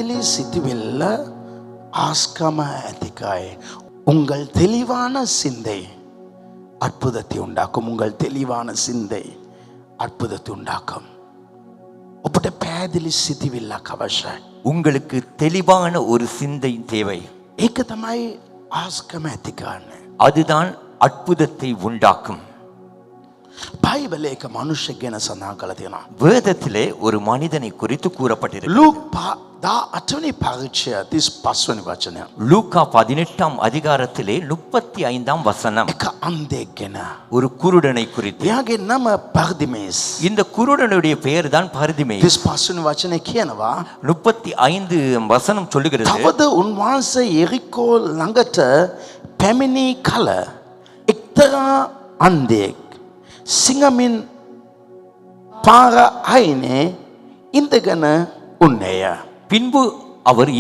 පැහැදිලි සිතුවිල්ල ஆஸ்கம ඇතිකාய் உங்கள் தெளிவான சிந்தை அற்புதத்தை உண்டாக்கும். உங்கள் தெளிவான சிந்தை அற்புதத்தை உண்டாக்கும். ඔබට පැහැදිලි සිතුවිල්ලක් අවශ්‍යයි. உங்களுக்கு தெளிவான ஒரு சிந்தை தேவை. ඒක තමයි ආස්කම ඇති කරන්නේ. அதுதான் அற்புதத்தை உண்டாக்கும். බයිබලයේ එක මනුෂ්‍යෙක් ගැන සඳහන් කරලා තියෙනවා. வேதத்திலே ஒரு மனிதனை குறித்து கூறப்பட்டிருக்கிறது. ලූක් 18 පරිච්ඡේදය 35 වෙනි වචනය. லூக்கா 18ஆம் அதிகாரத்திலே 35ஆம் வசனம். එක අන්ධයෙක් ගැන. ஒரு குருடனை குறித்து. එයාගේ නම පර්දිමේස්. இந்த குருடனுடைய பெயர் தான் பர்திமேயு. 35 වෙනි වචනේ කියනවා 35 வசனம் சொல்லுகிறது. තවද උන්වහන්සේ යෙරිකෝ ළඟට පැමිණි කල එක්තරා අන්ධයෙක් සිඟමින් පාර අයිනේ ඉඳගෙන උන්නේය. பின்பு அவர்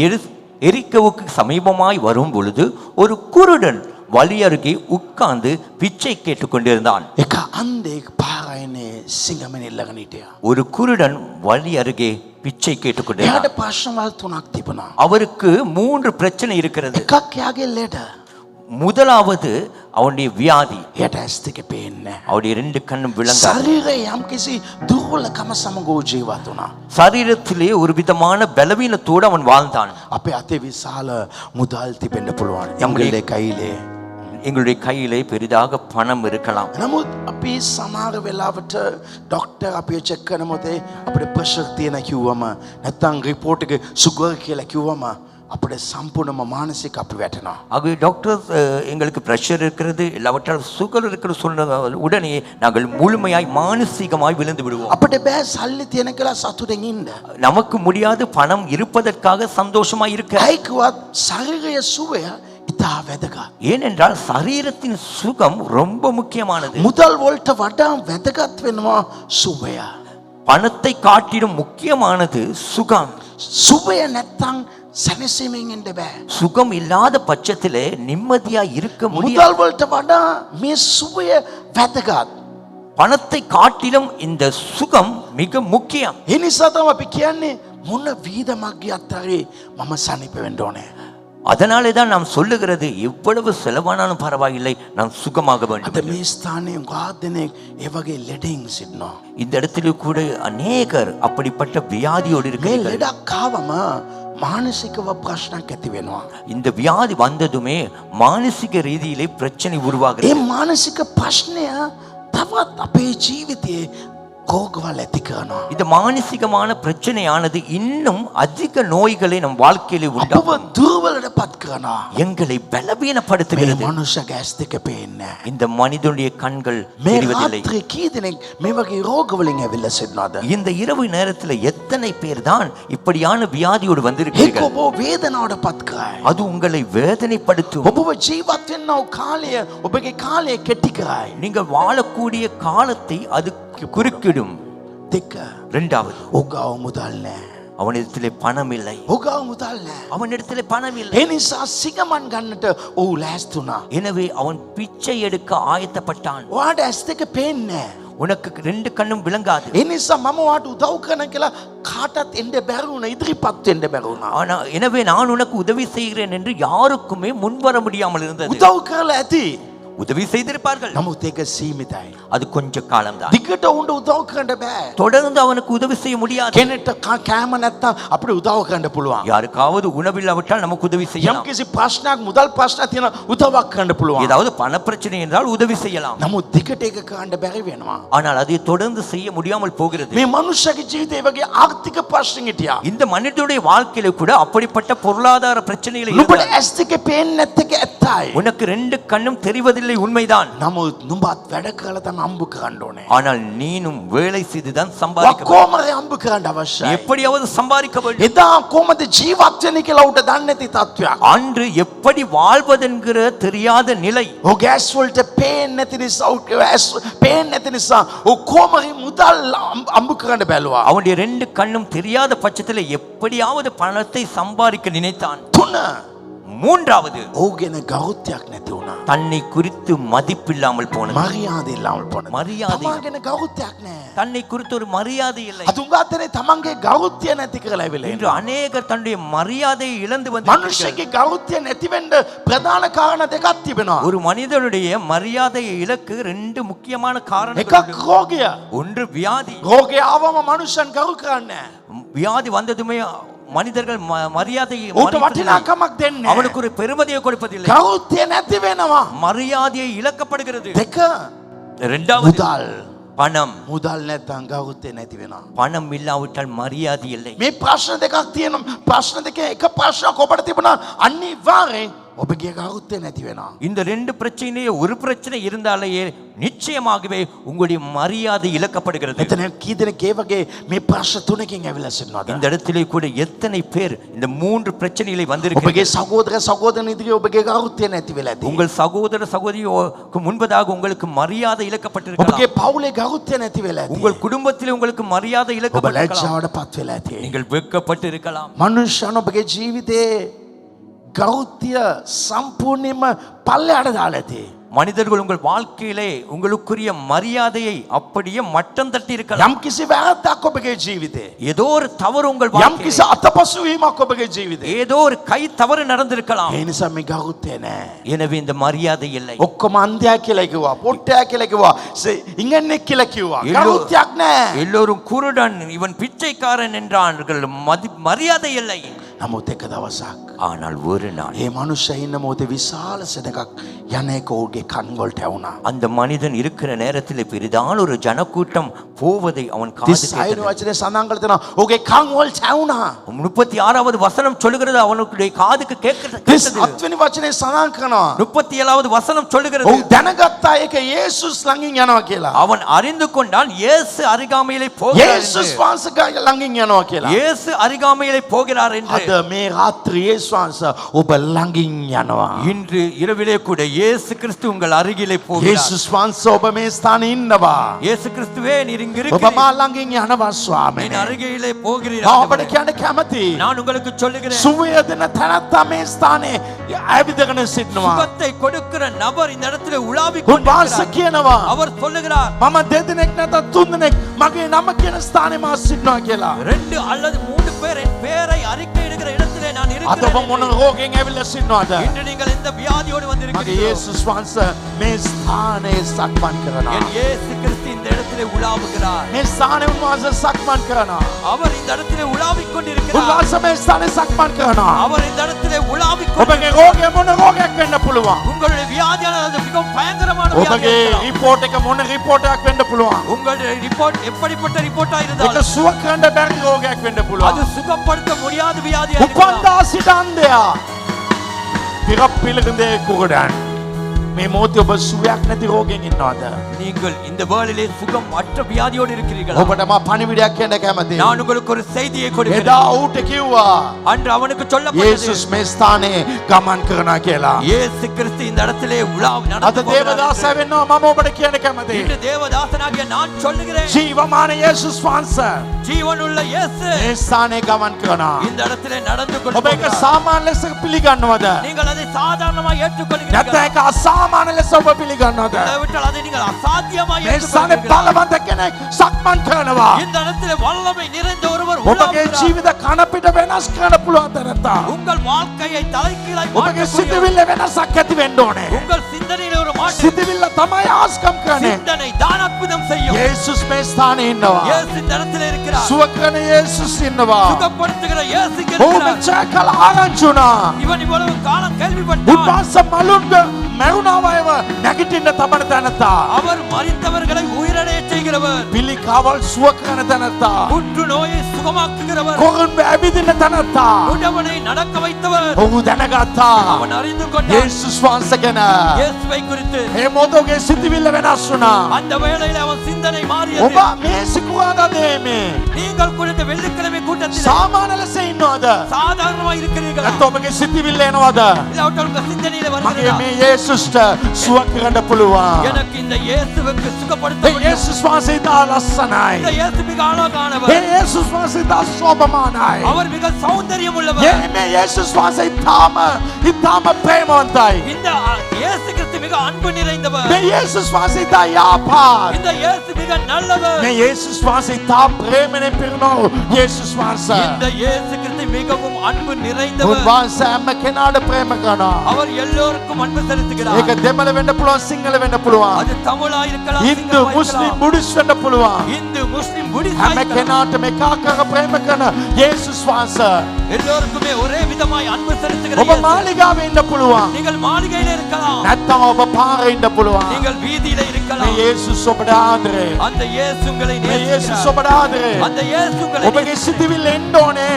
எரிக்கவுக்கு சமீபமாய் வரும் பொழுது ஒரு குருடன் வழி அருகே உட்கார்ந்து பிச்சை கேட்டுக் கொண்டிருந்தான். එක අන්ධයෙක් පාර අයිනේ සිඟමින් ඉල්ලගෙන හිටියා. ஒரு குருடன் வழி அருகே பிச்சை கேட்டுக் கொண்டிருந்தான். එයාට ප්‍රශ්නවල් තුනක් තිබුණා. அவருக்கு 3 பிரச்சனை இருக்கிறது. එකක් එයාගේ ලෙඩ. முதலாவது அவனுடைய வியாதி. එයාට ඇස් දෙක පේන්නේ නැහැ. அவருடைய 2 கண்ணும் விளங்காது. ශරීරයේ යම්කිසි දුර්වලකම සමග ජීවත් වුණා. சரீரத்திலே ஒரு விதமான பலவீனத்தோடு அவன் வாழ்ந்தான். අපේ අතේ විශාල මුදල් තිබෙන්න පුළුවන්. යම්ගලේ කයිලේ. எங்களுடைய கையிலே பெரிதாக பணம் இருக்கலாம். නමුත් අපි සමහර වෙලාවට ડોක්ටර් අපිව චෙක් කරන මොතේ අපිට ප්‍රෙෂර් තියෙන කිව්වම නැත්නම් රිපෝට් එකේ සුගර් කියලා කිව්වම අපිට සම්පූර්ණම මානසික අපි වැටෙනවා. ஆகவே டாக்டர் எங்களுக்கு பிரஷர் இருக்கிறது இல்லாவற்றால் சுகர் இருக்கிற சொன்ன உடனே நாங்கள் முழுமையாய் மானசீகமாய் விழுந்து விடுவோம். අපිට බෑ සල්ලි තියෙන කියලා සතුටින් ඉන්න. நமக்கு முடியாது பணம் இருப்பதற்காக சந்தோஷமாய் இருக்க. ඒකවත් ශරීරයේ සුවය ඉතා වැදගත්. ஏனென்றால் சரீரத்தின் சுகம் ரொம்ப முக்கியமானது. මුදල් වලට වඩා වැදගත් වෙනවා සුවය. பணத்தை காட்டிலும் முக்கியமானது சுகம். සුවය නැත්තම් සැනසීමෙන් ඉන්න බෑ. சுகம் இல்லாத பட்சத்திலே நிம்மதியா இருக்க முடியாது. මුදල් වලට වඩා මේ සුවය වැදගත්. பணத்தை காட்டிலும் இந்த சுகம் மிக முக்கியம். ඒ නිසා තමයි අපි කියන්නේ මොන වීදමක් ගියත් හරි මම සනීප වෙන්න ඕනේ. அதனாலே தான் நாம் சொல்லுகிறது எவ்வளவு செலவானாலும் பரவாயில்லை நான் சுகமாக අද வேண்டும். මේ ස්ථානයේ ගාදෙනෙක් ඒ වගේ ලෙඩින් සිටිනවා. இந்த இடத்திலே கூட அநேகர் அப்படிப்பட்ட வியாதியோடு මේ இருக்கிறார்கள். ලෙඩක් ආවම මානසිකව ප්‍රශ්නක් ඇති වෙනවා. இந்த வியாதி வந்ததுமே மானசிக ரீதியிலே பிரச்சனை ඒ உருவாகிறது. මානසික ප්‍රශ්නය තවත් අපේ ජීවිතයේ රෝගවල් ඇති කරනවා. இந்த மானசிகமான பிரச்சனையானது இன்னும் அதிக நோய்களை நம் வாழ்க்கையிலே අපව உண்டாக்கும். දුර්වලටපත් කරනවා. எங்களை මේ பலவீனப்படுத்துகிறது. මනුෂ්‍යගේ ඇස් දෙක පේන්නේ නැහැ. இந்த மனிதனுடைய கண்கள் මේ தெரிவதில்லை. රාත්‍රී කී දෙනෙක් මේ වගේ රෝගවලින් ඇවිල්ලා සිටිනවද? இந்த இரவு நேரத்தில் எத்தனை பேர் தான் இப்படியான வியாதியோடு ඒක வந்திருக்கிறீர்கள்? ඔබ වේදනාවටපත් කරයි. அது உங்களை வேதனைப்படுத்தும். ඔබව ජීවත් වෙන්නව කාලය ඔබගේ කාලය කෙටි කරයි. நீங்கள் வாழக்கூடிய காலத்தை அது குறுக்கிடும். දෙක இரண்டாவது, ඔගාව මුදල් නැහැ. அவனிடத்திலே பணம் இல்லை. ඔගාව මුදල් නැහැ. அவனிடத்திலே பணம் இல்லை. ඒ නිසා සිගමන් ගන්නට ඔහු ලෑස්ති වුණා. எனவே அவன் பிச்சை எடுக்க ஆயத்தப்பட்டான். ඔයාට ඇස් දෙක පේන්නේ නැහැ. உனக்கு 2 கண்ணும் விளங்காது. ඒ නිසා මම ඔයාට උදව් කරන කියලා කාටත් එන්න බැරි වුණා. ඉදිරිපත් වෙන්න බැරි වුණා. ஆனா எனவே நான் உனக்கு உதவி செய்கிறேன் என்று யாருக்குமே முன்வர முடியாமல் இருந்தது. උදව් කරලා ඇති. உதவி செய்திருப்பார்கள். නමුත් ඒක සීමිතයි. அது கொஞ்ச காலம்தான். දිගට උන්ට උදව් කරන්න බෑ. தொடர்ந்து அவனுக்கு உதவி செய்ய முடியாது. කෙනෙක්ට කෑම නැත්තම් අපිට උදව් කරන්න පුළුවන්. யாருக்காவது உணவில்லாவிட்டால் நமக்கு உதவி செய்யலாம். යම්කිසි ප්‍රශ්නයක් මුදල් ප්‍රශ්නයක් තියෙන උදව්වක් කරන්න පුළුවන්. ஏதாவது பண பிரச்சனை என்றால் உதவி செய்யலாம். නමුත් දිගට ඒක කරන්න බැරි වෙනවා. ஆனால் அதை தொடர்ந்து செய்ய முடியாமல் போகிறது. මේ මනුෂ්‍යගේ ජීවිතේ වගේ ආර්ථික ප්‍රශ්න හිටියා. இந்த மனிதனுடைய வாழ்க்கையில கூட அப்படிப்பட்ட பொருளாதார பிரச்சனைகளை නුඹට ඇස් දෙක පේන්නේ නැත්තක ඇත්තයි. உனக்கு 2 கண்ணும் தெரிவதில்லை உண்மைதான். නමුත් නුඹත් වැඩ කරලා තමයි අම්බු කරන්න ඕනේ. ஆனால் நீனும் வேலை செய்துதான் சம்பாதிக்க வேண்டும். කොහොමද අම්බු කරන්න අවශ්‍යයි? எப்படியாவது சம்பாதிக்க வேண்டும். එදා කොහොමද ජීවත් වෙන්නේ කියලා උට දන්නේ නැති තත්වයක්. அன்று எப்படி வாழ்வதென்கிற தெரியாத நிலை. ඔය ගෑස් වලට පේන්නේ නැති නිසා පේන්නේ නැති නිසා ඔය කොහොමරි මුදල් අම්බු කරන්න බැලුවා. அவனுடைய 2 கண்ணும் தெரியாத பட்சத்தில் எப்படியாவது பணத்தை சம்பாதிக்க நினைத்தான். 3 மூன்றாவது ඕගෙන ගෞරවයක් නැති වුණා. தன்னை குறித்து மதிப்பில்லாமல் போனது. මරියාදේ ඉල්ලවල් පොන. மரியாதை තමාගෙන ගෞරවයක් නැහැ. தன்னை குறித்து ஒரு மரியாதை இல்லை. අතුංගාතනේ තමන්ගේ ගෞරවය නැති කරලා ඉවල இன்று அநேகர் தன்னுடைய மரியாதையை இழந்து வந்து මනුෂ්‍යගේ ගෞරවය නැති වෙන්න ප්‍රධාන කාරණා දෙකක් තිබෙනවා. ஒரு மனிதனுடைய மரியாதையை இழக்கு ரெண்டு முக்கியமான காரணங்கள் එකක් உண்டு. රෝගය. ஒன்று வியாதி. රෝගය ආවම මනුෂ්‍යන් ගරු කරන්නේ නැහැ. வியாதி வந்ததுமே மனிதர்கள் மரியாதையை ඌට மதிப்பதில்லை. වටිනාකමක් දෙන්නේ නැහැ. அவனுக்கு ஒரு பெருமதியை கொடுப்பதில்லை. ගෞරවය නැති වෙනවා. மரியாதையை இழக்கப்படுகிறது. දෙක இரண்டாவது මුදල්. பணம். මුදල් නැත්නම් ගෞරවය නැති වෙනවා. பணம் இல்லாவிட்டால் மரியாதை இல்லை. මේ ප්‍රශ්න දෙකක් තියෙනවා. ප්‍රශ්න දෙකේ එක ප්‍රශ්නයක් ඔබට තිබුණා අනිවාර්යෙන් ඔබගේ ගෞරවය නැති වෙනවා. இந்த ரெண்டு பிரச்சனையே ஒரு பிரச்சனை இருந்தாலேயே நிச்சயமாகவே உங்களுடைய மரியாதை இழக்கப்படுகிறது. එතන කී දෙනෙක් ඒ වගේ මේ ප්‍රශ්න තුනකින් ඇවිල්ලා සිටිනවද? இந்த இடத்திலே கூட எத்தனை பேர் இந்த மூன்று பிரச்சனைகளை ඔබගේ வந்திருக்கிறார்கள். සහෝදර සහෝදරන් ඉදිරියේ ඔබගේ ගෞරවය නැති වෙලා ඇති. உங்கள் சகோதர சகோதரிக்கு முன்பதாக உங்களுக்கு மரியாதை இழக்கப்பட்டிருக்கலாம். ඔබගේ පවුලේ ගෞරවය නැති වෙලා ඇති. உங்கள் குடும்பத்திலே உங்களுக்கு மரியாதை ඔබ இழக்கப்பட்டிருக்கலாம். ලැජ්ජාවට පත් වෙලා ඇති. நீங்கள் வெட்கப்பட்டு இருக்கலாம். මනුෂ්‍යයන් ඔබගේ ජීවිතේ ගෞරවය සම්පූර්ණයෙන්ම පල්ලෙහාට දාලා ඇති. மனிதர்கள் உங்கள் வாழ்க்கையிலே உங்களுக்குரிய மரியாதையை அப்படியே மட்டம் தட்டி இருக்கலாம். යම් කිසි වැරද්දක් ඔබගේ ජීවිතේ. ஏதோ ஒரு தவறு உங்கள் යම් வாழ்க்கையிலே, කිසි අතපසු වීමක් ඔබගේ ජීවිතේ. ஏதோ ஒரு கை தவறு நடந்திருக்கலாம். ඒ නිසා මේ ගෞරවය නැහැ. எனவே இந்த மரியாதை இல்லை. ඔක්කොම අන්ධයා කියලා කිව්වා, පොට්ටයා කියලා කිව්වා, ඉංගන්නෙක් කියලා කිව්වා. எல்லோ- ගෞරවයක් නැහැ. எல்லோரும் குருடன், இவன் பிச்சைக்காரன் என்றார்கள். மரியாதை இல்லை. නමුත් එක දවසක් ஆனால் ஒரு நாள் ඒ මනුෂ්‍යයා ඉන්න මොහොතේ විශාල සෙනඟක් යන එක ඔහුගේ කන් වලට ඇහුණා. அந்த மனிதன் இருக்கிற நேரத்தில் பெரிதான ஒரு ஜனக்கூட்டம் போவதை அவன் காது 36 கேட்டது. වචනේ සඳහන් කරලා තියෙනවා ඔහුගේ කන් වලට ඇහුණා. 36வது வசனம் சொல்லுகிறது அவனுடைய காதுக்கு கேட்கிறது. 37 වෙනි වචනේ සඳහන් කරනවා 37வது வசனம் சொல்லுகிறது ඔහු දැනගත්තා ඒක යේසුස් ළඟින් යනවා කියලා. அவன் அறிந்து கொண்டான் இயேசு அருகாமையிலே போகிறார் යේසුස් என்று. වහන්සේ ළඟින් යනවා කියලා. இயேசு அருகாமையிலே போகிறார் என்று. අද මේ රාත්‍රී යේසුස් වහන්සේ ඔබ ළඟින් යනවා. இன்று இரவிலே கூட இயேசு கிறிஸ்து உங்கள் அருகிலே போகிறார். යේසුස් වහන්සේ ඔබ මේ ස්ථානයේ ඉන්නවා. இயேசு கிறிஸ்துவே நீர் இங்கு ඔබ இருக்கிறீர். මා ළඟින් යනවා ස්වාමීනි. என் அருகிலே போகிறீர். මම ඔබට කියන්න කැමතියි. நான் உங்களுக்கு சொல்லுகிறேன், සුවයදෙන තැනැත්තා මේ ස්ථානයේ ඇවිදගෙන සිටිනවා. சுகத்தை கொடுக்கிற நபர் இந்த இடத்துல உலாவிக் උන්වහන්සේ கொண்டிருக்கிறார். කියනවා அவர் சொல்லுகிறார், මම දෙදෙනෙක් නැත්නම් තුන්දෙනෙක් මගේ නම කියන ස්ථානයේ මා සිටිනවා කියලා. 2 அல்லது 3 பேர் என் பெயரை அறிக்கையிடுகிற இடத்திலே நான் අද ඔබ இருக்கிறேன். මොන රෝගයෙන් ඇවිල්ලා සිටිනවද? இன்று நீங்கள் இந்த வியாதியோடு මගේ வந்திருக்கிறீர்கள். යේසුස් වහන්සේ මේ ස්ථානයේ සක්මන් කරනවා. என் இயேசு கிறிஸ்து இந்த இடத்திலே உலாவுகிறார். මේ ස්ථානයේ උන්වහන්සේ සක්මන් කරනවා. அவர் இந்த இடத்திலே உலாவிக் கொண்டிருக்கிறார். උන්වහන්සේ මේ ස්ථානයේ සක්මන් කරනවා. அவர் இந்த இடத்திலே உலாவிக் ඔබගේ கொண்டிருக்கிறார். රෝගය මොන රෝගයක් වෙන්න පුළුවන්. உங்களுடைய வியாதியானது மிகவும் பயங்கரமான வியாதியாக ඔබගේ இருக்கலாம். රිපෝට් එක මොන රිපෝටයක් වෙන්න පුළුවන්. உங்களுடைய ரிப்போர்ட் எப்படிப்பட்ட ரிப்போர்ட்டா ඒක இருந்தாலும் සුව කරන්න බැරි රෝගයක් වෙන්න அது පුළුවන්. சுகப்படுத்த முடியாத வியாதியா இருக்கலாம். උපන්දා සිට අන්ධයා පිරප්පිලකඳේ කුරඩන් මේ මොහොතේ ඔබ සුවයක් නැති රෝගයෙන් ඉන්නවද? நீங்கள் இந்த வேளையிலே சுகம் அற்ற வியாதியோடு இருக்கிறீர்களா? ඔබට මා පණිවිඩයක් කියන්න කැමතියි. நான் உங்களுக்கு ஒரு செய்தியை එදා கொடுக்கிறேன். ඌට කිව්වා அன்று அவனுக்கு சொல்லப்பட்டது, යේසුස් මේ ස්ථානයේ ගමන් කරනවා කියලා. இயேசு கிறிஸ்து இந்த இடத்திலே உலாவி අද நடந்து போகிறார் දේවදාස என்று. වෙන්නවා මම ඔබට කියන්න කැමතියි. இன்று தேவதாசனாகிய நான் சொல்லுகிறேன், ජීවමාන යේසුස් වහන්සේ ஜீவனுள்ள இயேசு මේ ස්ථානයේ ගමන් කරනවා. இந்த இடத்திலே நடந்து ඔබ ඒක கொண்டிருக்கிறார். සාමාන්‍ය ලෙස පිළිගන්නවද? நீங்கள் அதை சாதாரணமாக නැත්නම් ஏற்றுக்கொள்கிறீர்களா? ඒක අසාමාන්‍ය ලෙස ඔබ පිළිගන්නවද? இல்லாவிட்டால் அதை நீங்கள் அசாத்தியமாக මේ ස්ථානයේ ஏற்றுக்கொள்கிறீர்களா? බලවන්ත කෙනෙක් සක්මන් කරනවා. இந்த இடத்திலே வல்லமை நிறைந்த ஒருவர் ඔබගේ உலாவுகிறார். ජීවිත කන පිට වෙනස් කරන්න පුළුවන් තැනත්තා. உங்கள் வாழ்க்கையை தலைகீழாய் ඔබගේ மாற்றக்கூடிய සිතවිල්ල වෙනසක් ඇති වෙන්න ඕනේ. உங்கள் சிந்தனையிலே ஒரு மாற்றம், සිතවිල්ල තමයි ආස්කම් කරන්නේ. சிந்தனை தான் அற்புதம் செய்யும். යේසුස් මේ ස්ථානයේ ඉන්නවා. இயேசு இந்த இடத்திலே இருக்கிறார். සුව කරන යේසුස් ඉන්නවා. சுகப்படுத்துகிற இயேசு இங்கே ඔහු இருக்கிறார். මෙච්චර කල ආරංචි වුණා. இவன் இவ்வளவு காலம் கேள்விப்பட்டான். උන්වහන්සේ මලුන්ග මැරුණාව අයව නැගිටින්න තබන තැනත්තා. அவர் மரித்தவர்களை உயிரடைய செய்கிறவர், පිළිකාවල් සුව කරන තැනත්තා. புற்று நோயை சுகமாக்குகிறவர், කොරන් ඇවිදින්න තැනත්තා. உடவனை நடக்க வைத்தவர். ඔහු දැනගත්තා அவன் அறிந்து கொண்டான் යේසුස් වහන්සේ ගැන. இயேசுவை குறித்து. ඒ මොහොතේ සිතවිල්ල වෙනස් වුණා. அந்த வேளையில அவன் சிந்தனை மாறியது. ඔබ මේ සිකුරාදා දේමේ நீங்கள் குறித்த வெள்ளிக்கிழமை கூட்டத்தில் සාමාන්‍ය ලෙස ඉන්නවද? சாதாரணமா இருக்கிறீர்களா? නැත්නම් ඔබගේ සිතවිල්ල එනවද? இல்லாவிட்டால் உங்க சிந்தனையில මගේ வருகிறதா? මේ යේසුස්ට සුව කරන්න පුළුවන්. எனக்கு இந்த இயேசுவுக்கு சுகப்படுத்த ඒ முடியும். යේසුස් වහන්සේ වහන්සේ ඉතා ලස්සනයි. இந்த இயேசு மிக அழகானவர். ඒ යේසුස් වහන්සේ ඉතා සෝභමානයි. அவர் மிக சௌந்தரியம் உள்ளவர். මේ යේසුස් වහන්සේ ඉතාම ප්‍රේමවන්තයි. இந்த இயேசு கிறிஸ்து மிக அன்பு நிறைந்தவர். මේ යේසුස් වහන්සේ ඉතා යාපාත්. இந்த இயேசு மிக நல்லவர். මේ යේසුස් වහන්සේ ඉතා ප්‍රේමයෙන් පිරුණු යේසුස් වහන්සේ. இந்த இயேசு கிறிஸ்து மிகவும் அன்பு நிறைந்தவர். උන්වහන්සේ හැම කෙනාට ප්‍රේම කරනවා. அவர் எல்லோருக்கும் அன்பு செலுத்துகிறார். ඒක දෙමළ වෙන්න පුළුවන්, සිංහල වෙන්න පුළුවන්. அது தமிழா இருக்கலாம், හින්දු சிங்களமா මුස්ලිම් இருக்கலாம். බුද්දිස්ට් වෙන්න පුළුවන්. இந்து முஸ்லிம் புடிஸ்ட் හැම කෙනාටම එකාකාර ප්‍රේම කරන යේසුස් වහන්සේ. எல்லோருக்குமே ஒரே விதமாய் அன்பு செலுத்துகிற ඔබ இயேசு. මාලිගාවේ ඉන්න පුළුවන්. நீங்கள் மாளிகையில இருக்கலாம், නැත්නම් ඔබ පාරේ ඉන්න පුළුවන්. நீங்கள் வீதியில මේ இருக்கலாம். යේසුස් ඔබට ආදරේ. அந்த இயேசு உங்களை මේ යේසුස් நேசிக்கிறார். ඔබට ආදරේ. அந்த இயேசு உங்களை ඔබගේ සිතවිල්ල එන්න ඕනේ.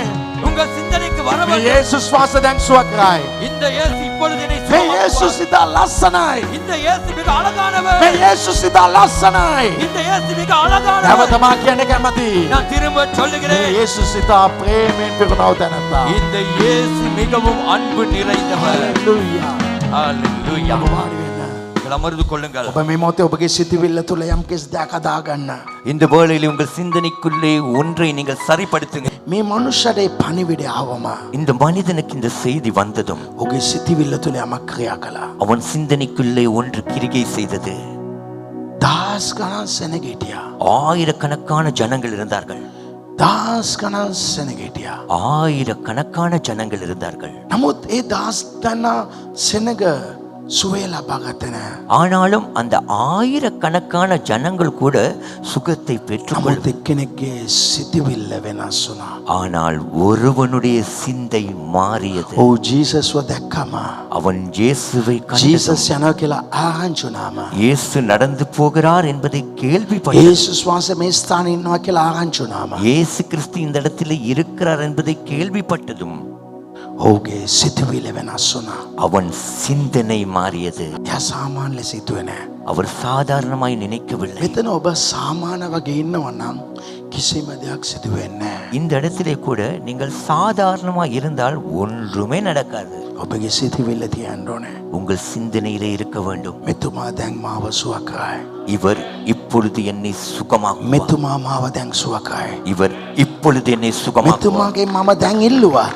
உங்கள் சிந்தனைக்கு வர මේ வேண்டும். යේසුස් වහන්සේ දැන් සුව කරයි. இந்த இயேசு இப்பொழுது என்னை මේ சுகமாக்குவார். යේසුස් ඉතා ලස්සනයි. இந்த இயேசு மிக அழகானவர். මේ යේසුස් ඉතා ලස්සනයි. இந்த இயேசு மிக அழகானவர். නැවතම කියන්න කැමති. நான் திரும்ப මේ சொல்லுகிறேன், යේසුස් ඉතා ප්‍රේමයෙන් පිරුණව තැනත්තා. இந்த இயேசு மிகவும் அன்பு நிறைந்தவர். හලෙලූයා. ஹalleluya. ඔබ වාඩි වෙන්න. நீங்கள் அமர்ந்து கொள்ளுங்கள். ඔබ මේ මොහොතේ ඔබගේ සිතවිල්ල තුළ යම් කිසි දෙයක් හදා ගන්න. இந்த வேளையில் உங்கள் சிந்தனைக்குள்ளே ஒன்றை நீங்கள் சரிப்படுத்துங்க. මේ මනුෂ්‍යයේ පණිවිඩය ආවම இந்த மனிதனுக்கு இந்த செய்தி வந்ததும் ඔබගේ සිතවිල්ල තුළ යමක් ක්‍රියා කළා. அவன் சிந்தனைக்குள்ளே ஒன்று கிரிகை செய்தது. දහස් ගණන් සෙනග හිටියා. ஆயிரக்கணக்கான ஜனங்கள் இருந்தார்கள். දහස් ගණන් සෙනග හිටියා. ஆயிரக்கணக்கான ஜனங்கள் இருந்தார்கள். නමුත් ඒ දහස් ගණන් සෙනග සුවය ලබාගත්තේ නැහැ. ஆனாலும் அந்த ஆயிரக்கணக்கான ஜனங்கள் கூட சுகத்தை பெற்றுக்கொள்ள, නමුත් එක්කෙනෙක්ගේ සිතවිල්ල වෙනස් වුණා. ஆனால் ஒருவனுடைய சிந்தை மாறியது. ඔව් ජීසස්ව දැක්කම அவன் இயேசுவை கண்டதும், ජීසස් යනවා කියලා ආරංචි වුණාම இயேசு நடந்து போகிறார் என்பதை கேள்விப்பட்டான். යේසුස් වහන්සේ මේ ස්ථානයේ ඉන්නවා කියලා ආරංචි වුණාම இயேசு கிறிஸ்து இந்த இடத்துல இருக்கிறார் என்பதை கேள்விப்பட்டதும் ඔහුගේ සිතවිල්ල වෙනස් වුණා. அவன் சிந்தனை மாறியது. එයා සාමාන්‍ය ලෙස හිතුවේ නැහැ. அவர் சாதாரணமாய் நினைக்கவில்லை. මෙතන ඔබ සාමාන්‍ය වගේ ඉන්නවා නම් කිසිම දෙයක් සිදු වෙන්නේ නැහැ. இந்த இடத்திலே கூட நீங்கள் சாதாரணமாய் இருந்தால் ஒன்றுமே நடக்காது. ඔබගේ සිතවිල්ල තියන්න ඕනේ. உங்கள் சிந்தனையிலே இருக்க வேண்டும். මෙතුමා දැන් මාව සුව කරයි. இவர் இப்பொழுது என்னை சுகமாக்குவார். මෙතුමා මාව දැන් සුව කරයි. இவர் இப்பொழுது என்னை சுகமாக்குவார். මෙතුමාගේ මම දැන් ඉල්ලුවා.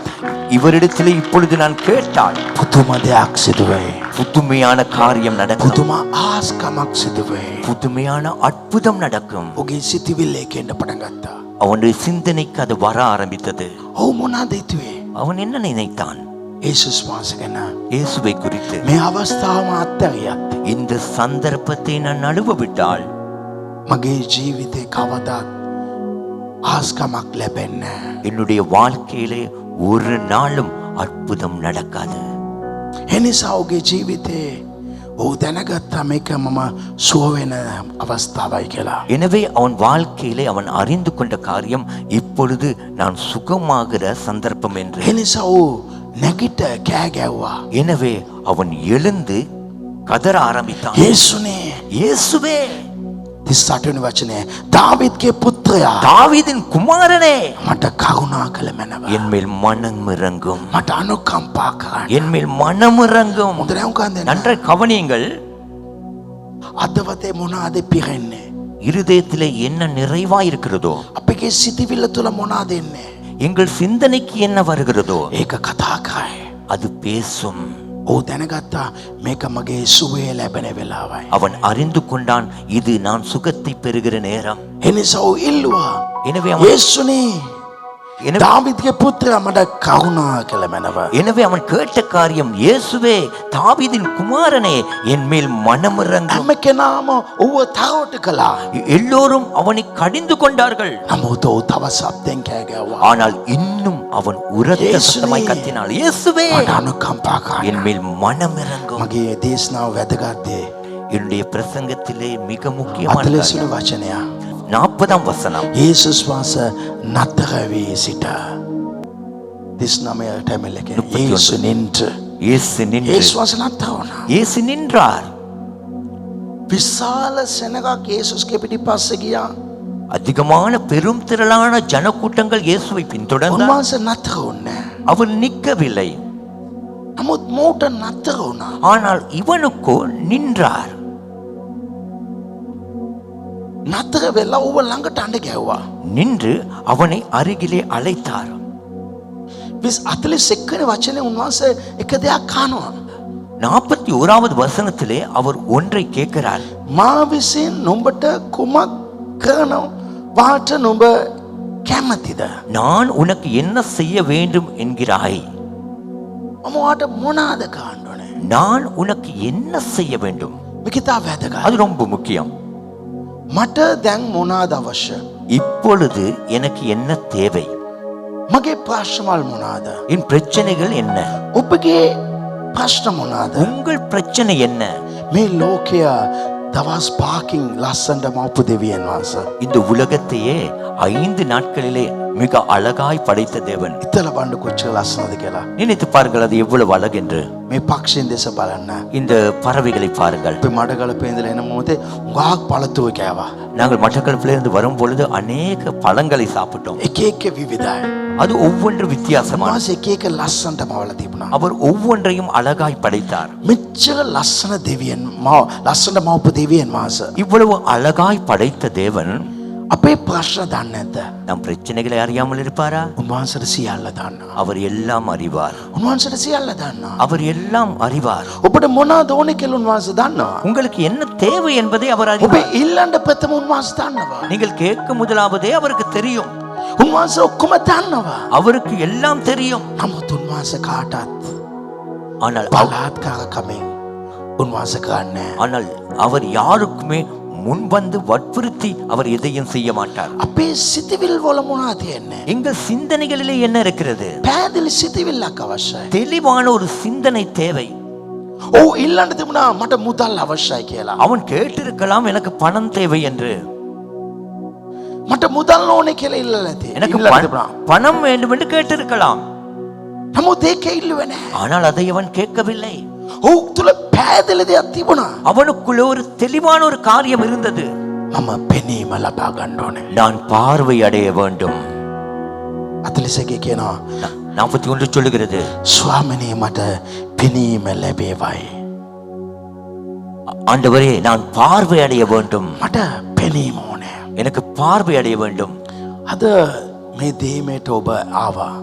இவரிடத்திலே இப்பொழுது நான் கேட்டால் පුදුම දෙයක් සිදු වෙයි. புதுமையான காரியம் நடக்கும். පුදුම ආස්කමක් සිදු වෙයි. புதுமையான அற்புதம் நடக்கும். ඔගේ සිතවිල්ල එක්කෙන්න පටන් ගත්තා. அவனுடைய சிந்தனைக்கு அது வர ஆரம்பித்தது. ඔහු මොනවද හිතුවේ? அவன் என்ன நினைத்தான்? යේසුස් වහන්සේ ගැන இயேசுவை குறித்து. මේ අවස්ථාවම අත්හැරියත් இந்த சந்தர்ப்பத்தை நான் நழுவ விட்டால் මගේ ජීවිතේ කවදාත් ආස්කමක් ලැබෙන්නේ නැහැ. என்னுடைய வாழ்க்கையிலே ஒரு நாளும் அற்புதம் நடக்காது. එනිසා ඔහුගේ ජීවිතේ ඔහු දැනගත්තා මේක මම සුව වෙන අවස්ථාවයි කියලා. எனவே அவன் வாழ்க்கையிலே அவன் அறிந்து கொண்ட காரியம் இப்பொழுது நான் சுகமாகிற சந்தர்ப்பம் என்று. එනිසා ඔහු නැගිට කෑ ගැව්වා. எனவே அவன் எழுந்து கதற ஆரம்பித்தான். යේසුනේ, இயேசுவே, 38 වෙනි වචනේ, දාවිද්ගේ පුත්‍රයා, தாவீதின் குமாரனே, මට කරුණා කළ මැනව. என் மேல் மனம் இறங்கும். මට අනුකම්පා කරන්න. என் மேல் மனம் இறங்கும். හොඳට උකන් දෙන්න. நன்றாய் கவனியுங்கள். අදවතේ මොනවාද පිරෙන්නේ? இருதயத்திலே என்ன நிறைவா இருக்கிறதோ, අපගේ සිතවිල්ල තුළ මොනවාද එන්නේ? எங்கள் சிந்தனைக்கு என்ன வருகிறதோ ඒක කතා කරයි. அது பேசும். ඔහු දැනගත්තා මේක මගේ සුවය ලැබෙන වෙලාවයි. அவன் அறிந்து கொண்டான், இது நான் சுகத்தை பெறுகிற நேரம். එනිසා ඔහු ඉල්ලුවා, எனவே அவன் යේසුනේ, எனவே- දාවිද්ගේ පුත්‍රයා මට කරුණා කළ මැනව. எனவே அவன் கேட்ட காரியம், இயேசுவே, தாவீதின் குமாரனே, என் மேல் மனம் இறங்கும். හැම කෙනාම ඔහුව තරවට කළා. எல்லோரும் அவனை கடிந்து கொண்டார்கள். නමුත් ඔහු තව සබ්දෙන් කෑ ගැව්වා. ஆனால் இன்னும் அவன் உரத்த இயேசுவே. சத்தமாய் கத்தினாள், இயேசுவே, මට අනුකම්පා කරන්න. என் மேல் மனம் இறங்கும். මගේ දේශනාව වැදගත් දේ என்னுடைய பிரசங்கத்திலே மிக முக்கியமான 40 காரியம். වචනය. 40ம் வசனம். යේසුස් වහන්සේ නතර වී සිට 39 ටැමල් එකේ 31. යේසු නින්ට. இயேசு நின்று යේසු වහන්සේ නතර වුණා. இயேசு நின்றார். විශාල සෙනගක් යේසුස්ගේ පිටිපස්සේ ගියා. அதிகமான பெரும் திரளான ஜனக்கூட்டங்கள் இயேசுவை பின்தொடர்ந்தார். උන්වහන්සේ නතර වුණේ. அவர் நிற்கவில்லை. නමුත් මෝට නතර වුණා. ஆனால் இவனுக்கோ நின்றார். නතර වෙලා ඌව ළඟට අඬ ගැව්වා. நின்று அவனை அருகிலே அழைத்தார். 41 වෙනි වචනේ උන්වහන්සේ එක දෙයක් අහනවා. 41வது வசனத்திலே அவர் ஒன்றை கேட்கிறார். මා විසින් නුඹට කුමක් කරනවාට නුඹ කැමතිද? நான் உனக்கு என்ன செய்ய வேண்டும் என்கிறாய்? මම ඔයාට මොනවාද කරන්න ඕනේ? நான் உனக்கு என்ன செய்ய வேண்டும்? මේක තා වැදගත්. அது ரொம்ப முக்கியம். මට දැන් මොනවාද අවශ්‍ය? இப்பொழுது எனக்கு என்ன தேவை? මගේ ප්‍රශ්නවල් මොනවාද? என் பிரச்சனைகள் என்ன? ඔබගේ ප්‍රශ්න මොනවාද? உங்கள் பிரச்சனை என்ன? මේ ලෝකය දවස් 5කින් ලස්සනට මවපු දෙවියන් වහන්සේ. இந்த உலகத்தையே 5 நாட்களிலே மிக அழகாய் படைத்த தேவன். ඉතල බණ්ඩ කොච්චර ලස්සනද කියලා. நினைத்து பாருங்கள் அது எவ்வளவு அழகென்று. මේ පක්ෂීන් දෙස බලන්න. இந்த பறவைகளை பாருங்கள். අපි මඩගලපේ ඉඳලා එන මොහොතේ උගාක් පළතුරු කෑවා. நாங்கள் மட்டக்களப்பிலிருந்து வரும் பொழுது அநேக பழங்களை சாப்பிட்டோம். එක එක විවිධයි. அது ஒவ்வொன்று வித்தியாசமான. මාස එක එක ලස්සනට මවලා තිබුණා. அவர் ஒவ்வொன்றையும் அழகாய் படைத்தார். මෙච්චර ලස්සන දෙවියන් ලස්සනට මවපු දෙවියන් වහන්සේ. இவ்வளவு அழகாய் படைத்த தேவன் අපේ ප්‍රශ්න දන්නේ නැද්ද? நம் பிரச்சனைகளை அறியாமல் இருப்பாரா? උන්වහන්සේට සියල්ල දන්නවා. அவர் எல்லாம் அறிவார். උන්වහන්සේට සියල්ල දන්නවා. அவர் எல்லாம் அறிவார். ඔබට මොනවද ඕනේ කියලා උන්වහන්සේ දන්නවා. உங்களுக்கு என்ன தேவை என்பதை அவர் ඔබ அறிவார். ඉල්ලන්න ප්‍රථම උන්වහන්සේ දන්නවා. நீங்கள் கேட்க முதலாவதே அவருக்கு தெரியும். උන්වහන්සේ ඔක්කොම දන්නවා. அவருக்கு எல்லாம் தெரியும். නමුත් උන්වහන්සේ කාටත් ஆனால் බලාත්කාරකමින් උන්වහන්සේ කරන්නේ. ஆனால் அவர் யாருக்குமே முன் வந்து வற்புறுத்தி அவர் எதையும் செய்ய மாட்டார். අපේ සිතවිල් වල මොනවද තියෙන්නේ? எங்கள் சிந்தனைகளிலே என்ன இருக்கிறது? පැහැදිලි සිතවිල්ලක් අවශ්‍යයි. தெளிவான ஒரு சிந்தனை தேவை. ඔව් ඉල්ලන්න තිබුණා මට මුදල් අවශ්‍යයි කියලා. அவன் கேட்டிருக்கலாம் எனக்கு பணம் தேவை என்று. මට මුදල් ඕනේ කියලා ඉල්ලලා නැති. எனக்கு ඉල්ලන්න තිබුණා. பணம் வேண்டும் என்று கேட்டிருக்கலாம். නමුත් ඒක ඉල්ලුවේ නැහැ. ஆனால் அதை அவன் கேட்கவில்லை. ඔව් තුල පැහැදිලි දෙයක් තිබුණා. அவனுக்குள்ள ஒரு தெளிவான ஒரு காரியம் இருந்தது. මම පෙනීම ලබා ගන්න ඕනේ. நான் பார்வை அடைய வேண்டும். 41 කියනවා 41 சொல்லுகிறது, ස්වාමිනේ මට පෙනීම ලැබේවයි. ஆண்டவரே நான் பார்வை அடைய வேண்டும். මට පෙනීම ඕනේ. எனக்கு பார்வை அடைய வேண்டும். අද මේ දේමේට ඔබ ආවා.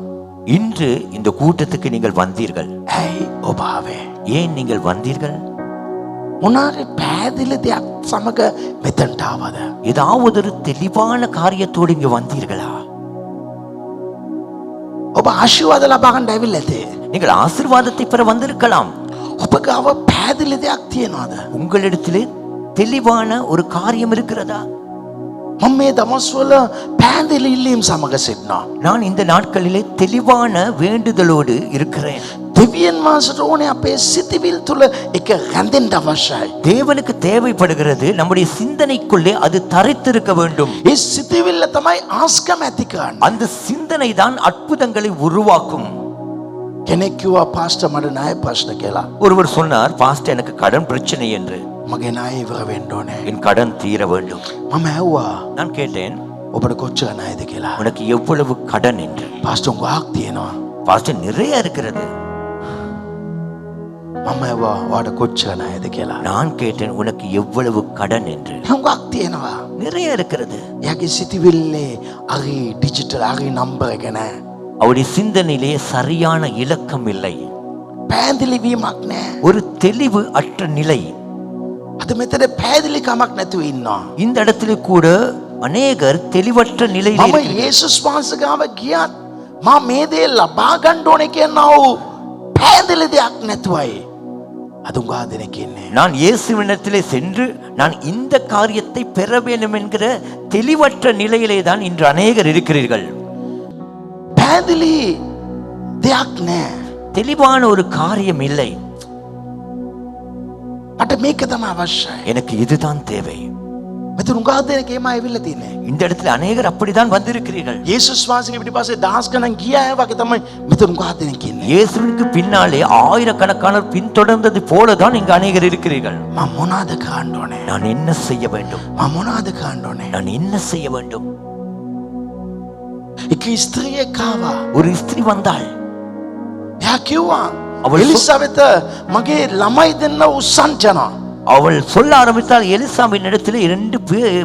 இன்று இந்த கூட்டத்துக்கு நீங்கள் வந்தீர்கள். ඇයි ඔබ ආවේ? ஏன் நீங்கள் வந்தீர்கள்? මොනාරි පැහැදිලි දෙයක් සමග මෙතනට ආවද? ஏதாவது ஒரு தெளிவான காரியத்தோடு இங்கு வந்தீர்களா? ඔබ ආශිර්වාද ලබා ගන්න ඇවිල්ලා ඇතේ. நீங்கள் ஆசீர்வாதத்தை பெற வந்திருக்கலாம். ඔබ ගාව පැහැදිලි දෙයක් තියනවාද? உங்களிடத்திலே தெளிவான ஒரு காரியம் இருக்கிறதா? මම මේ දවස්වල පැහැදිලි ඉල්ලීම් සමග සිටිනවා. நான் இந்த நாட்களிலே தெளிவான வேண்டுதலோடு இருக்கிறேன். දෙවියන් වහන්සේට ඕනේ අපේ සිතවිල් තුල එක රැඳෙන්න අවශ්‍යයි. தேவனுக்கு தேவைப்படுகிறது நம்முடைய சிந்தனைக்குள்ளே அது தரித்திருக்க வேண்டும். ඒ සිතවිල්ල තමයි ආස්කම ඇති කරන්නේ. அந்த சிந்தனை தான் அற்புதங்களை உருவாக்கும். කෙනෙක් කිව්වා පාස්ටර් මට ණය ප්‍රශ්න කියලා. ஒருவர் சொன்னார், பாஸ்டர் எனக்கு கடன் பிரச்சனை என்று. මගේ ණය ඉවර වෙන්න ඕනේ. என் கடன் தீர வேண்டும். මම ඇහුවා நான் கேட்டேன், ඔබට කොච්චර ණයද කියලා. உனக்கு எவ்வளவு கடன் என்று. පාස්ටර් ගාක් තියෙනවා. பாஸ்டர் நிறைய இருக்கிறது. මම ඇහුවා ඔයාට කොච්චර ණයද කියලා. நான் கேட்டேன், உனக்கு எவ்வளவு கடன் என்று. ගාක් තියෙනවා. நிறைய இருக்கிறது. එයාගේ සිතවිල්ලේ අරි ඩිජිටල් අරි නම්බර් එක නැහැ. அவருடைய சிந்தனையிலே சரியான இலக்கம் இல்லை. පැහැදිලි වීමක් නැහැ. ஒரு தெளிவு அற்ற நிலை. අද මෙතන පැහැදිලි කමක් නැතුව ඉන්නවා. இந்த இடத்திலே கூட அநேகர் தெளிவற்ற நிலையில் මම යේසුස් වහන්සේ ගාව ගියත් මම මේ දේ ලබා ගන්න ඕනේ කියනවා පැහැදිලි දෙයක් නැතුවයි. අද උගා දෙනෙක් ඉන්නේ. நான் இயேசுவினிடத்திலே சென்று நான் இந்த காரியத்தை பெற வேண்டும் என்கிற தெளிவற்ற நிலையிலே தான் இன்று அநேகர் இருக்கிறீர்கள். පැහැදිලි දෙයක් නැහැ. தெளிவான ஒரு காரியம் இல்லை. මට මේක තමයි අවශ්‍යයි. எனக்கு இதுதான் தேவை. මෙතන උගා දෙනෙක් එම ඇවිල්ලා තින්නේ. இந்த இடத்துல அநேகர் அப்படிதான் வந்திருக்கிறீர்கள். යේසුස් වහන්සේගේ පිටිපස්සේ දහස් ගණන් ගිය අය වගේ තමයි මෙතන උගා දෙනෙක් ඉන්නේ. இயேசுவுக்கு பின்னாலே ஆயிரக்கணக்கானோர் பின்தொடர்ந்தது போலதான் இங்கு அநேகர் இருக்கிறீர்கள். මම මොනවාද කරන්න ඕනේ? நான் என்ன செய்ய வேண்டும்? මම මොනවාද කරන්න ඕනේ? நான் என்ன செய்ய வேண்டும்? එක ස්ත්‍රියෙක් ආවා. ஒரு ஸ்திரீ வந்தாள். එයා කිව්වා අවල- එලිසබෙත මගේ ළමයි දෙන්න උස්සන්ට යනවා. அவள் சொல்ல ஆரம்பித்தால் எலிசாவின் இடத்திலே 2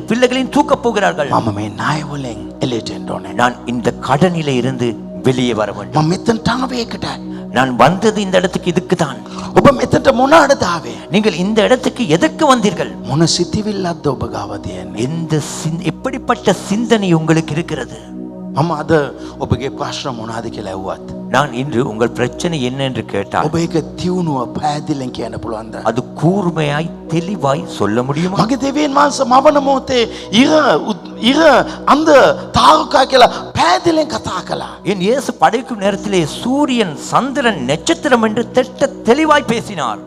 பிள்ளைகளையும் தூக்கப் போகிறார்கள். මම මේ ණය වලින් එළියට එන්න ඕනේ. நான் இந்த கடனிலே இருந்து வெளியே வர வேண்டும். මම මෙතනට ආවේ ඒකටයි. நான் வந்தது இந்த இடத்துக்கு இதுக்குதான். ඔබ මෙතනට මොනවාටද ආවේ? நீங்கள் இந்த இடத்துக்கு எதற்கு வந்தீர்கள்? මොන සිතිවිල්ලක්ද ඔබ ගාව තියෙන්නේ? எப்படிப்பட்ட சிந்தனை உங்களுக்கு இருக்கிறது? මම අද ඔබගේ ප්‍රශ්න මොනවාද කියලා ඇහුවත් நான் இன்று உங்கள் பிரச்சனை என்ன என்று கேட்டால் ඔබ ඒක තියුණුව පැහැදිලියෙන් කියන්න පුළුවන්ද? அது கூர்மையாய் தெளிவாய் சொல்ல முடியுமா? මගේ දෙවියන් වහන්සේ මවන මොහොතේ ඉර අන්ධ තාරුකා කියලා පැහැදිලියෙන් කතා කළා. என் இயேசு படைக்கும் நேரத்திலே சூரியன் சந்திரன் நட்சத்திரம் என்று திட்ட தெளிவாய் பேசினார்.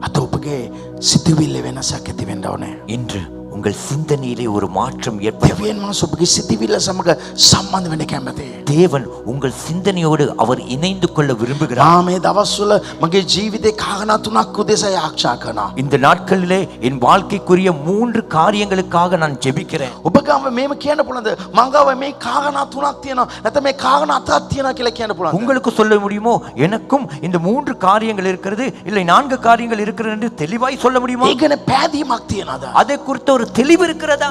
අද ඔබගේ සිතිවිල්ල වෙනසක් ඇති වෙන්න ඕනේ. இன்று உங்கள் சிந்தனையிலே ஒரு மாற்றம் ஏற்படும். දෙවියන් වහන්සේ ඔබගේ සිතිවිල්ල සමග සම්බන්ධ වෙන්න කැමතියි. தேவன் உங்கள் சிந்தனையோடு அவர் இணைந்து கொள்ள விரும்புகிறார். මා මේ දවස්වල මගේ ජීවිතේ කාරණා 3ක් උදෙසා යාක්ෂා කරනවා. இந்த நாட்களிலே என் வாழ்க்கைக்குரிய 3 காரியங்களுக்காக நான் ஜெபிக்கிறேன். ඔබ ගාව මේම කියන්න පුළුවන්ද? මං ගාව මේ කාරණා 3ක් තියෙනවා. නැත්නම් මේ කාරණා 4ක් තියෙනවා කියලා කියන්න පුළුවන්ද? உங்களுக்கு சொல்ல முடியுமோ? எனக்கும் இந்த 3 காரியங்கள் இருக்கிறது, இல்லை 4 காரியங்கள் இருக்கிறது என்று தெளிவாய் சொல்ல முடியுமா? ඒ ගැන පැහැදීමක් තියනවාද? அதை குறித்த ஒரு தெளிவு இருக்கிறதா?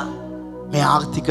මේ ආර්ථික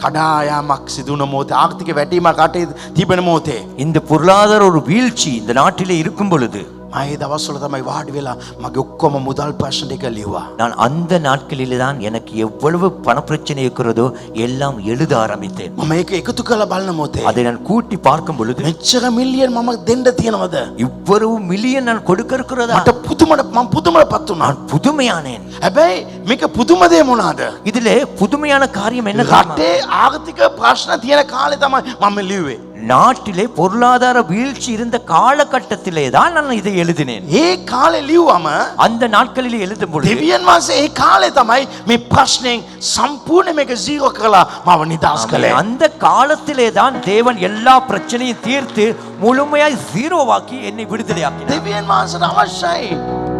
කඩායාමක් සිදුවන මොහොතේ ආර්ථික වැටීමක් රටේ තිබෙන මොහොතේ இந்த பொருளாதார ஒரு வீழ்ச்சி இந்த நாட்டிலே இருக்கும் பொழுது මම ඒ දවස්වල තමයි වාඩි වෙලා මගේ ඔක්කොම මුදල් ප්‍රශ්න ටික ලියුවා. நான் அந்த நாட்களிலே தான் எனக்கு எவ்வளவு பண பிரச்சனை இருக்கிறதோ எல்லாம் எழுத ஆரம்பித்தேன். මම ඒක එකතු කරලා බලන මොහොතේ அதை நான் கூட்டி பார்க்கும் பொழுது මෙච්චර මිලියන් මම දෙන්න තියනවද? இவ்வளவு மில்லியன் நான் கொடுக்க இருக்கிறதா? මට පුදුමටපත් වුණා. நான் புதுமையானேன். හැබැයි මේක පුදුම දේ මොනවාද? இதிலே புதுமையான காரியம் என்ன தெரியுமா? රටේ ආර්ථික ප්‍රශ්න තියෙන කාලේ තමයි මම ලිව්වේ. நாட்டிலே பொருளாதார வீழ்ச்சி இருந்த காலகட்டத்திலே தான் நான் இதை எழுதினேன். ඒ කාලේ ලිව්වම அந்த நாட்களிலே எழுதும் பொழுது දෙවියන් වහන්සේ ඒ කාලේ තමයි මේ ප්‍රශ්නෙන් සම්පූර්ණ මේක zero කරලා මාව නිදහස් කළේ. அந்த காலத்திலே தான் தேவன் எல்லா பிரச்சனையும் தீர்த்து முழுமையாய் ஜீரோவாக்கி என்னை விடுதலையாக்கினார். දෙවියන් වහන්සේට අවශ්‍යයි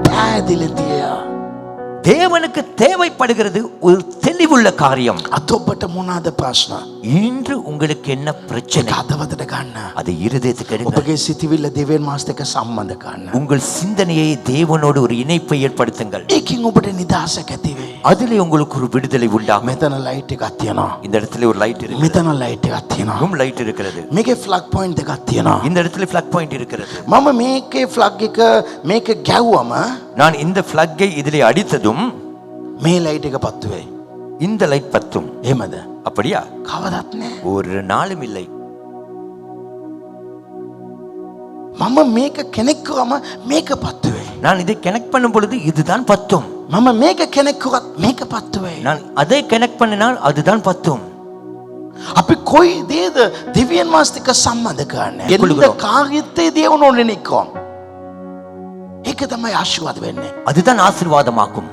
පැහැදිලි තියා. தேவனுக்கு தேவைப்படுகிறது ஒரு தெளிவுள்ள காரியம். අද ඔබට මොනවාද ප්‍රශ්න? இன்று உங்களுக்கு என்ன பிரச்சனை? ඒක අදවතට ගන්න. அதை இருதயத்துக்கு எடுங்க. ඔබගේ සිතිවිල්ල දෙවියන් වහන්සේට එක්ක සම්බන්ධ කරන්න. உங்கள் சிந்தனையை தேவனோடு ஒரு இணைப்பை ஏற்படுத்துங்கள். ඒකින් ඔබට නිදහසක් ඇති වෙයි. அதிலே உங்களுக்கு ஒரு விடுதலை உண்டாகும். මෙතන ලයිට් එකක් තියෙනවා. இந்த இடத்துல ஒரு லைட் இருக்கு. මෙතන ලයිට් එකක් තියෙනවා. ரூம் லைட் இருக்கிறது. මේකේ ෆ්ලග් පොයින්ට් එකක් තියෙනවා. இந்த இடத்துல ஃபிளக் பாயிண்ட் இருக்கிறது. මම මේකේ ෆ්ලග් එක මේක ගැව්වම நான் இந்த ஃபிளக்கை இதிலே அடித்ததும் මේ ලයිට් එක පත්තු වෙයි. இந்த லைட் பத்தும். එහෙමද? அப்படியா? කවදත් නෑ. ஒரு நாளும் இல்லை. මම මේක කෙනෙක් කරම මේක පත්තු වෙයි. நான் இதை கனெக்ட் பண்ணும் பொழுது இதுதான் பத்தும். මම මේක කෙනෙක් කරත් මේක පත්තු වෙයි. நான் அதை கனெக்ட் பண்ணினால் அதுதான் பத்தும். අපි කොයි දේද දෙවියන් වහන්සේට එක්ක සම්බන්ධ කරන්නේ? එන්න කාර්යත්තේ දේවනෝනේ නිකම්. ඒක තමයි ආශිර්වාද වෙන්නේ. அதுதான் ஆசீர்வாதமாக்கும்.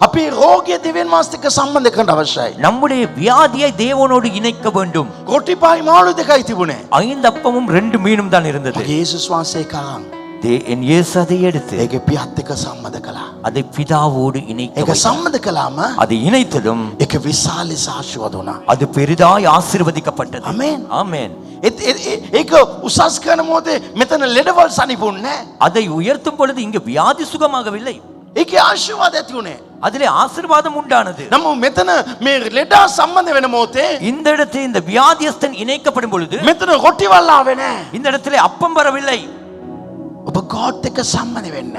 අපි රෝගිය දෙවියන් වහන්සේට එක්ක සම්බන්ධ කරන්න අවශ්‍යයි. நம்முடைய வியாதியை தேவனோடு இணைக்க வேண்டும். කොටිපායි මාළු දෙකයි තිබුණේ. 5 அப்பமும் 2 மீனும் தான் இருந்தது. යේසුස් වහන්සේ කරන් என் இயேசு அதை எடுத்து ඒකේ පියත් එක්ක සම්බන්ධ කළා. அதை பிதாவோடு இணைக்க ඒක வைத்தார். සම්බන්ධ කළාම அதை இணைத்ததும் ඒක විශාල ආශිර්වාද වුණා. அது பெரிதாய் ஆசீர்வதிக்கப்பட்டது. ආමේන්. ஆமென். ඒක උසස් කරන මොහොතේ මෙතන ලෙඩවල් සනිපුන්නේ. அதை உயர்த்தும் பொழுது இங்கு வியாதி சுகமாகவில்லை. ඒකේ ආශිර්වාද ඇති උනේ. அதிலே ஆசீர்வாதம் உண்டானது. නමුත් මෙතන මේ ලෙඩා සම්බන්ධ වෙන මොහොතේ இந்த இடத்தில் இந்த வியாதியஸ்தன் இணைக்கப்படும் பொழுது මෙතන රොටිවල් ආවේ නැහැ. இந்த இடத்திலே அப்பம் வரவில்லை. ඔබ God එක්ක සම්බන්ධ වෙන්න.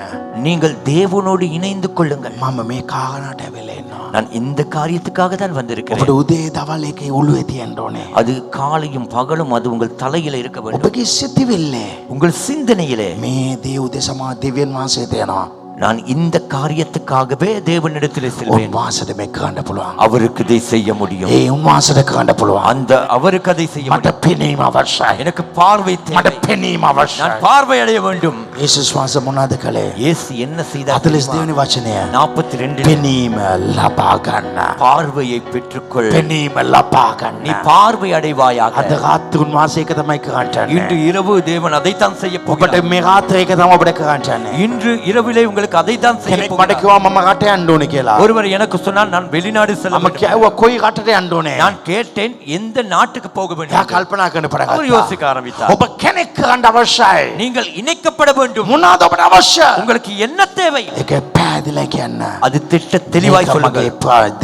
நீங்கள் தேவனோடு இணைந்து கொள்ளுங்கள். මම මේ කාරණාට ඇවිල්ලා ඉන්නවා. நான் இந்த காரியத்துக்காக தான் ඔබට வந்திருக்கிறேன். උදේ දවල් එකේ ඔළුවේ තියන්න ඕනේ. அது காலையும் பகலும் அது உங்கள் தலையில இருக்க வேண்டும். ඔබගේ සිතිවිල්ලේ உங்கள் சிந்தனையிலே මේ දේ උදෙසම දෙවියන් වහන්සේ දෙනවා. நான் இந்த காரியத்துக்காகவே தேவனிடத்திலே செல்வேன். උන්වහන්සේට මේක කරන්න පුළුවන්. அவருக்கு இதை செய்ய முடியும். ඒ උන්වහන්සේට කරන්න පුළුවන්. அந்த அவருக்கு அதை செய்ய මට முடியும். පෙනීම අවශ්‍යයි. எனக்கு பார்வை මට தேவை. පෙනීම நான் අවශ්‍යයි. பார்வை அடைய வேண்டும். යේසුස් වහන්සේ මොනවද කළේ? இயேசு என்ன செய்தார்? 42 වෙනි වචනය. 42 පෙනීම ලබා ගන්න. பார்வையை பெற்றுக்கொள். පෙනීම ලබා நீ ගන්න. பார்வை அடைவாயாக. අද රාත්‍රී උන්වහන්සේ ඒක තමයි කරන්න. இன்று இரவு தேவன் அதைத்தான் செய்ய ඔබට போகிறார். මේ රාත්‍රී ඒක තමයි ඔබට කරන්න. இன்று இரவிலே உங்களை உங்களுக்கு அதை தான் செய்ய කෙනෙක් මට போகிறார். කිව්වා මම රට යන්න ඕනේ කියලා. ஒருவர் எனக்கு சொன்னால் நான் வெளிநாடு செல்ல මම வேண்டும். කිව්වා කොයි රටට යන්න ඕනේ? நான் கேட்டேன் எந்த நாட்டுக்கு போக එයා வேண்டும். කල්පනා කරන්න පටන් அவர் ගත්තා. யோசிக்க ஆரம்பித்தார். ඔබ කෙනෙක් කරන්න අවශ්‍යයි. நீங்கள் இணைக்கப்பட வேண்டும். මොනවාද ඔබට අවශ්‍ය? உங்களுக்கு என்ன தேவை? ඒක පැහැදිලා කියන්න. அது திட்ட தெளிவாய் சொல்லுங்கள்.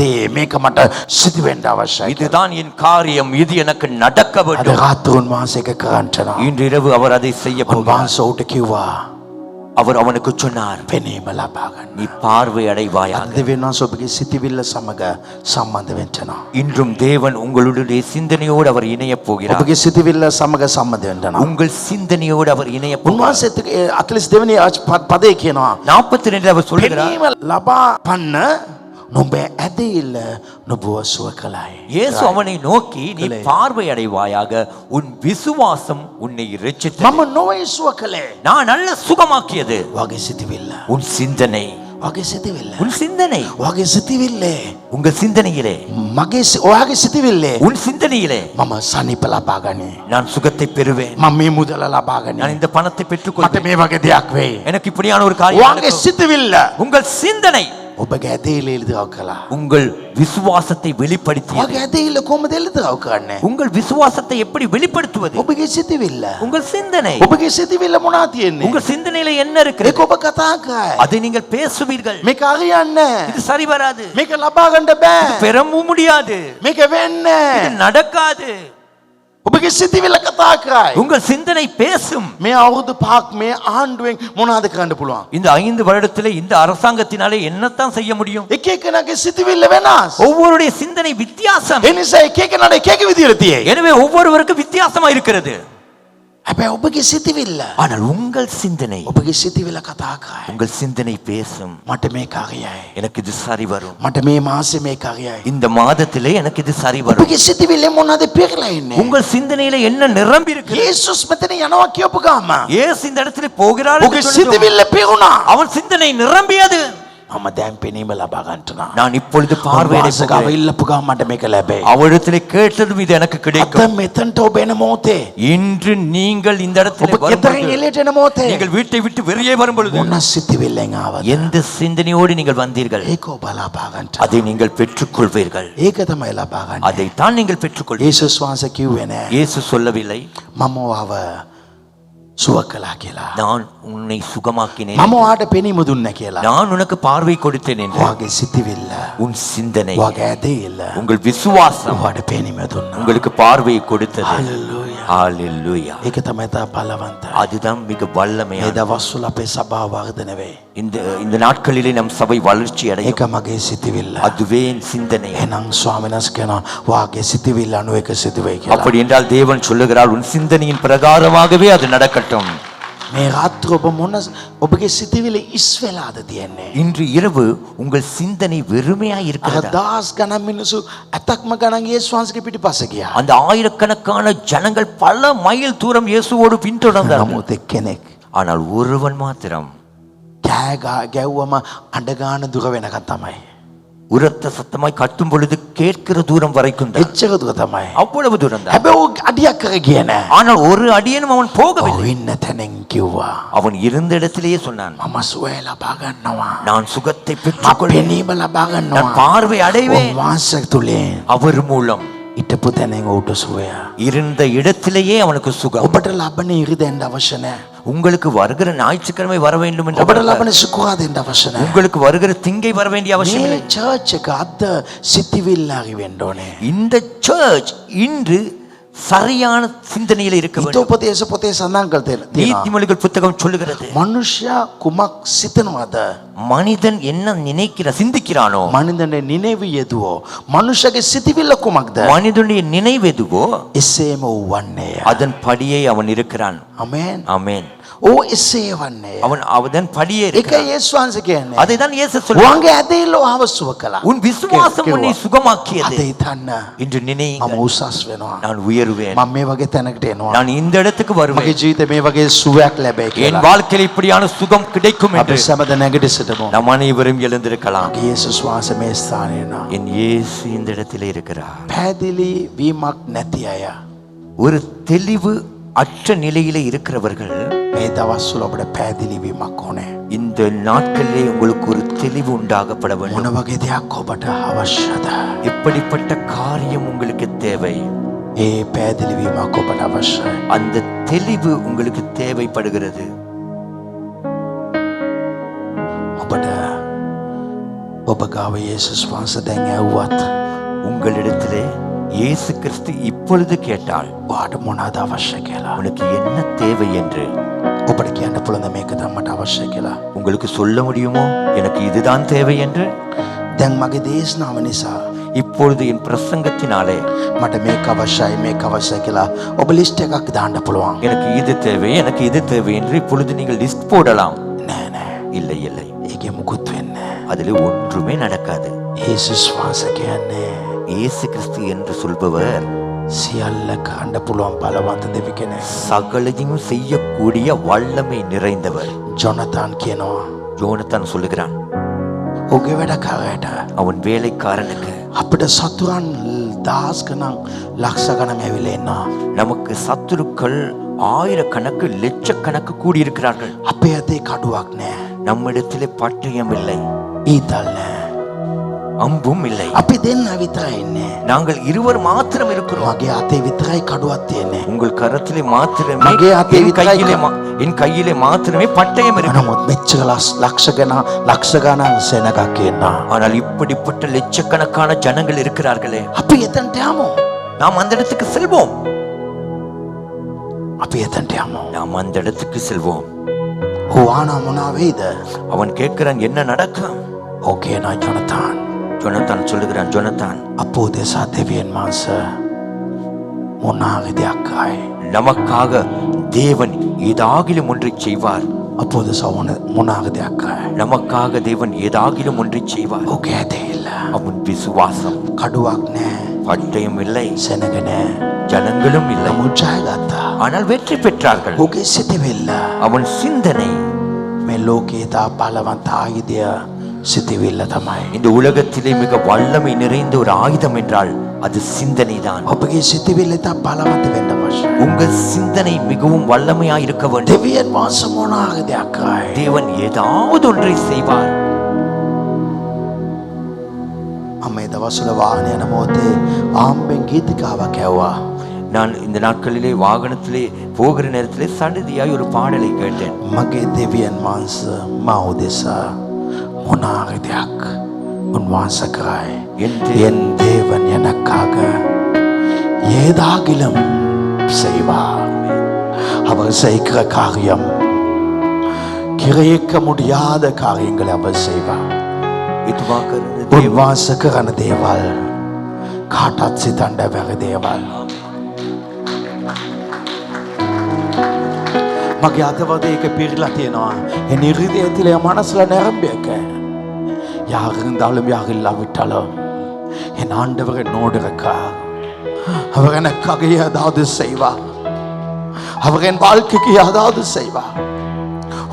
දේ මේක මට සිදු වෙන්න අවශ්‍යයි. இதுதான் என் காரியம், இது எனக்கு நடக்க අද வேண்டும். රාත්‍රුන් මාසයක කරන්ටනවා. இன்று இரவு அவர் அதை செய்ய போகிறார். උන්වහන්සේ උට කිව්වා அவர் அவனுக்கு சொன்னார், පෙනීම ලබා ගන්න. நீ பார்வை அடைவாயாக. අද වෙනවාස ඔබගේ සිතවිල්ල සමග සම්බන්ධ වෙන්නවා. இன்றும் தேவன் உங்களுடைய சிந்தனையோடு அவர் இணைய போகிறார். ඔබගේ සිතවිල්ල සමග සම්බන්ධ වෙන්නවා. உங்கள் சிந்தனையோடு அவர் இணைய போகிறார். උන්වහන්සේ 42 වෙනි පදේ කියනවා 42 அவர் சொல்கிறார், පෙනීම ලබා පන්න නුඹ ඇදහිල්ල නුඹව සුව කළායි. இயேசு அவனை நோக்கி, நீ பார்வை அடைவாயாக, உன் விசுவாசம் உன்னை இரட்சித்தது. මම නොවේ සුව කළේ. நான் நல்ல சுகமாக்கியது. වගේ සිතවිල්ල. உன் சிந்தனை, වගේ සිතවිල්ල. உன் சிந்தனை, වගේ සිතවිල්ලේ. உங்கள் சிந்தனையிலே, ඔයාගේ සිතවිල්ලේ உன் சிந்தனையிலே මම සනීප ලබා ගනී. நான் சுகத்தை பெறுவேன். මම මේ මුදල ලබා ගනී. நான் இந்த பணத்தை මට பெற்றுக்கொள்வேன். මේ වගේ දෙයක් වෙයි. எனக்கு இப்படியான ஒரு காரியம் ඔයාගේ நடக்கும். සිතවිල්ල உங்கள் சிந்தனை ඔබගේ ඇදහිල්ල එළිදරව් කළා. உங்கள் விசுவாசத்தை வெளிப்படுத்தியது. ඔයාගේ ඇදහිල්ල කොහොමද එළිදරව් කරන්නේ? உங்கள் விசுவாசத்தை எப்படி வெளிப்படுத்துவது? ඔබගේ සිතවිල්ල. உங்கள் சிந்தனை. ඔබගේ සිතවිල්ල මොනවා තියෙන්නේ? உங்கள் சிந்தனையில என்ன இருக்கிறது? ඒක ඔබ කතා කරයි. அதை நீங்கள் பேசுவீர்கள். මේක හරියන්නේ නැහැ. இது சரி வராது, මේක ලබා ගන්න බෑ. பெறவும் முடியாது, මේක වෙන්නේ இது නැහැ. நடக்காது. ඔබගේ සිතවිල්ල කතා කරයි. உங்கள் சிந்தனை பேசும். මේ අවුරුදු 5ක් මේ ආණ්ඩුවෙන් මොනවද කරන්න පුළුවන්? இந்த 5 வருடத்திலே இந்த அரசாங்கத்தினாலே என்னத்தான் செய்ய முடியும்? එක එකනගේ සිතවිල්ල වෙනස්. ஒவ்வொருடைய சிந்தனை வித்தியாசம். ඒ නිසා එක එකනට එක එක විදියට තියෙයි. எனவே ஒவ்வொருவருக்கும் வித்தியாசமா இருக்கிறது. හැබැයි ඔබගේ සිතවිල්ල ஆனால் உங்கள் சிந்தனை, ඔබගේ සිතවිල්ල කතා කරයි. உங்கள் சிந்தனை பேசும். මට මේක හරියයි. எனக்கு இது சரி வரும். මට මේ මාසේ මේක හරියයි. இந்த மாதத்திலே எனக்கு இது சரி வரும். ඔබගේ සිතවිල්ල මොනවද පෙරලා ඉන්නේ? உங்கள் சிந்தனையில என்ன நிரம்பி இருக்கு? යේසුස් මෙතන යනවා කියපු ගාම இயேசு இந்த இடத்துல போகிறார் ඔබගේ என்று சொன்னதும் සිතවිල්ල පෙරුණා. அவன் சிந்தனை நிரம்பியது. මම දැන් පෙනීම ලබා ගන්නවා. நான் இப்பொழுது பார்வையிட පාර්වේඩ ගාව ඉල්ලපු ගාම මට මේක ලැබෙයි. அவரிடத்திலே கேட்டதும் இது எனக்கு අද கிடைக்கும். මෙතනට ඔබ එන මොහොතේ இன்று நீங்கள் இந்த இடத்துல ඔබ ගෙදරින් வரும்பொழுது, එළියට එන මොහොතේ நீங்கள் வீட்டை விட்டு வெளியே வரும் பொழுது මොන සිතවිල්ලෙන් ආවද? எந்த சிந்தனையோடு நீங்கள் வந்தீர்கள், ඒක ඔබ ලබා ගන්න. அதை நீங்கள் பெற்றுக்கொள்வீர்கள். ඒක තමයි ලබා ගන්න. அதைத்தான் நீங்கள் பெற்றுக்கொள்வீர்கள். යේසුස් වහන්සේ කිව්වේ නෑ இயேசு சொல்லவில்லை, මම ඔයාව සුව කළා කියලා. நான் உன்னை சுகமாக்கினேன், මම ඔයාට පෙනීම දුන්නා කියලා. நான் உனக்கு பார்வை கொடுத்தேன் என்று. ඔයාගේ සිතවිල්ල, உன் சிந்தனை, ඔයාගේ ඇදහිල්ල உங்கள் விசுவாசம் ඔයාට පෙනීම දුන්නා. உங்களுக்கு பார்வையை கொடுத்தது. හලෙලූයා. ஹalleluya. ඒක තමයි තා බලවන්ත. அதுதான் மிக මේ වල්ලமையான. දවස්වල අපේ සභාව වර්ධන වෙයි. இந்த நாட்களிலே நம் சபை வளர்ச்சி அடையும். ඒක මගේ සිතවිල්ල. அதுவே என் சிந்தனை. එහෙනම් ස්වාමීන් වහන්සේ කියනවා ඔයාගේ සිතවිල්ල අනුව ඒක සිදු වෙයි කියලා. அப்படி என்றால் தேவன் சொல்லுகிறார், உன் சிந்தனையின் பிரகாரமாகவே அது நடக்கட்டும். මේ රාත්‍රිය ඔබ මොන ඔබගේ සිතවිල්ල ඉස් වෙලාද තියෙන්නේ? இன்று இரவு உங்கள் சிந்தனை வெறுமையாய் අර இருக்கிறது. දහස් ගණන් මිනිස්සු ඇතක්ම ගණන් යේසුස් වහන්සේගේ පිටිපස්ස ගියා. அந்த ஆயிரக்கணக்கான ஜனங்கள் பல மைல் தூரம் இயேசுவோடு பின்தொடர்ந்தார்கள். නමුත් එක්කෙනෙක් ஆனால் ஒருவன் மாத்திரம் ගැව්වම අඬ ගන්න දුර වෙනකන් තමයි. உரத்த சத்தமாய் கத்தும் பொழுது கேட்கிற தூரம் வரைக்கும் தான். එච්චර දුර තමයි. அவ்வளவு தூரம் தான். හැබැයි ඔය අඩියක් කර ගියේ නෑ. ஆனால் ஒரு அடியனும் அவன் போகவில்லை. ඔය ඉන්න තැනින් කිව්වා அவன் இருந்த இடத்திலேயே சொன்னான், මම සුවය ලබා ගන්නවා. நான் சுகத்தை මම பெற்றுக்கொள்வேன், පෙනීම ලබා நான் ගන්නවා. பார்வை அடைவேன். වහන්සේ තුලින් அவர் மூலம் හිටපු තැනින් ඌට සුවය. இருந்த இடத்திலேயே அவனுக்கு சுகம். ඔබට ලබන ඉරිදෙන්න අවශ්‍ය නෑ. உங்களுக்கு வருகிற ஞாயிற்றுக்கிழமை வர வேண்டும் என்று ඔබට ලබන සුඛාදෙන්න අවශ්‍ය නෑ. உங்களுக்கு வருகிற திங்கை வர வேண்டிய அவசியம் இல்லை. මේ චර්ච් එක අද සිතිවිල්ල හරි වෙන්න ඕනේ. இந்த சர்ச் இன்று சரியான சிந்தனையில் இருக்க வேண்டும். හිතෝපදේශ පොතේ සඳහන් කර තියෙනවා. நீதிமொழிகள் புத்தகம் சொல்லுகிறது, මනුෂ්‍යයා කුමක් සිතනවද? மனிதன் என்ன சிந்திக்கிறானோ, මනින්දනේ නිනෙවි යෙදුවෝ. මනුෂ්‍යගේ සිතිවිල්ල කුමක්ද? மனிதனுடைய நினைவு எதுவோ එසේම වන්නේය. அதன் படியே அவன் இருக்கிறான். ආමේන්. ஆமென். ඕ එසේ වන්නේය. அவன் அதன் படியே ඒක இருக்கிறான். යේසුස් වහන්සේ කියන්නේ. அதை தான் இயேசு சொல்றார், වංගේ ඇදහිල්ල ආව සුව කළා. உன் விசுவாசம் உன்னை சுகமாக்கியது. අද හිතන්න இன்று මම நினையுங்கள், උසස් වෙනවා. நான் உயருவேன், මම මේ වගේ තැනකට එනවා. நான் இந்த இடத்துக்கு මගේ வருவேன், ජීවිතේ මේ වගේ සුවයක් ලැබෙයි என் කියලා. வாழ்க்கையில் இப்படியான சுகம் கிடைக்கும் අපි என்று සමද නැගිට සිටමු. நம் அனைவரும் எழுந்திருக்கலாம். යේසුස් වහන්සේ මේ ස්ථානයේ ඉන්නවා. என் இயேசு இந்த இடத்திலே இருக்கிறார். පැහැදිලි වීමක් නැති අය. ஒரு தெளிவு அற்ற நிலையிலே இருக்கிறவர்கள் මේ දවස්වල ඔබට පැහැදිලිවීමක් ඕනේ. இந்த நாட்களிலே உங்களுக்கு ஒரு தெளிவு உண்டாகப்பட මොන வேண்டும். වගේ දෙයක් ඔබට අවශ්‍යද? எப்படிப்பட்ட காரியம் உங்களுக்கு தேவை? ඒ පැහැදිලිවීමක් ඔබට අවශ්‍යයි. அந்த தெளிவு உங்களுக்கு தேவைப்படுகிறது. ඔබට ඔබ ගාව යේසුස් වහන්සේ දැන් ඇහුවත් உங்களிடத்திலே இயேசு கிறிஸ்து இப்பொழுது கேட்டால் ඔයාට මොනවද අවශ්‍ය කියලා. உனக்கு என்ன தேவை என்று ඔබට කියන්න පුළුවන්ද මේක තමයි මට අවශ්‍ය කියලා. உங்களுக்கு சொல்ல முடியுமோ எனக்கு இதுதான் தேவை என்று? දැන් මගේ දේශනාව නිසා இப்பொழுது என் பிரசங்கத்தினாலே මට මේක අවශ්‍යයි මේක අවශ්‍යයි කියලා ඔබ ලිස්ට් එකක් දාන්න පුළුවන්. எனக்கு இது தேவை எனக்கு இது தேவை என்று இப்பொழுது நீங்கள் லிஸ்ட் போடலாம். නෑ නෑ. இல்லை இல்லை, ඒකේ මුකුත් වෙන්නේ නෑ. அதில் ஒன்றுமே நடக்காது. යේසුස් වහන්සේ කියන්නේ இயேசு கிறிஸ்து என்று சொல்பவர் සියල්ල කරන්න පුළුවන් බලවන්ත දෙවි කෙනෙක්. சகலதையும் செய்யக்கூடிய வல்லமை நிறைந்தவர். ජොනතන් කියනවා யோனத்தான் சொல்லுகிறான் ඔහුගේ වැඩකාරයට அவன் வேலைக்காரனுக்கு, අපිට සතුරන් දහස් ගණන් ලක්ෂ ගණන් ඇවිල්ලා ඉන්නවා. நமக்கு சத்துருக்கள் ஆயிரக்கணக்கு லட்சக்கணக்கு கூடியிருக்கிறார்கள். අපේ අතේ කඩුවක් නෑ. நம்மிடத்திலே பட்டயம் இல்லை, ඊතල් නෑ. அம்பும் இல்லை. අපි දෙන්න විතරයි ඉන්නේ. நாங்கள் இருவர் மாத்திரம் இருக்கிறோம். මගේ අතේ විතරයි කඩුවක් තියෙන්නේ. உங்கள் கரத்திலே மாத்திரமே, மகே ஆத்தே வித்தராய் என் கையிலே மாத்திரமே பட்டயம் இருக்கு. නමුත් මෙච්චර ලක්ෂ ගණන් සෙනගක් ඉන්නවා. ஆனால் இப்படிப்பட்ட லட்சக்கணக்கான ஜனங்கள் இருக்கிறார்களே, අපි එතනට යමු. நாம் அந்த இடத்துக்கு செல்வோம். අපි එතනට යමු. நாம் அந்த இடத்துக்கு செல்வோம். හුවානා මොනවා වෙයිද? அவன் கேட்கிறான் என்ன நடக்கும்? ඕකේ නා ජොනතන්. ஜொனத்தான் சொல்லுகிறான், ஜொனத்தான் අපෝ දෙසා දෙවියන් වහන්සේ මොනාගේ දෙයක් කරයි. நமக்காக தேவன் ஏதாகிலும் ஒன்றை செய்வார். අපෝ දෙසා මොනාගේ දෙයක් කරයි. நமக்காக தேவன் ஏதாகிலும் ஒன்றை செய்வார். ඕකේ ඇතේilla. அவன் விசுவாசம். කඩුවක් නෑ. பட்டயம் இல்லை, සෙනග නෑ. ஜனங்களும் இல்லை, නමුත් ජය ගත්තා. ஆனால் வெற்றி பெற்றார்கள். ඕකේ සිතවිල්ල. அவன் சிந்தனை මේ ලෝකේ තා බලවන්ත ආයුධය සිතවිල්ල තමයි. இந்த உலகத்திலே மிக வல்லமை நிறைந்த ஒரு ஆயுதம் என்றால் அது சிந்தனை தான். ඔබගේ සිතවිල්ල තා බලවන්ත වෙන්න අවශ්‍යයි. உங்கள் சிந்தனை மிகவும் வல்லமையாக இருக்க வேண்டும். දෙවියන් වහන්සේ මොනාගේ දෙයක් කරයි. தேவன் ஏதாவது ஒன்றை செய்வார். අම්මේ දවස්වල වාහනේ යන මොහොතේ ආම්බෙන් ගීතිකාවක් ඇහුවා. நான் இந்த நாட்களிலே வாகனத்திலே போகிற நேரத்திலே சடுதியாய் ஒரு பாடலை கேட்டேன். මගේ දෙවියන් වහන්සේ මා උදෙසා මොනාගේ දෙයක් උන්වහන්සේ කරයි. என் தேவன் எனக்காக ஏதாகிலும் செய்வார். அவர் செய்கிற காரியம் கிரயிக்க முடியாத காரியங்களை அவர் செய்வார். උන්වහන්සේ කරන දේවල් කාටත් සිතන්න බැරි දේවල්. මගේ අතවද ඒක පිරීලා තියෙනවා. என் இருதயத்திலே என் மனசுல நிரம்பியிருக்க. யார் இருந்தாலும் யார் இல்லாவிட்டாலும் என் ஆண்டவர் என்னோடு இருக்கார். அவர் எனக்காக ஏதாவது செய்வார். அவர் என் வாழ்க்கைக்கு ஏதாவது செய்வார்.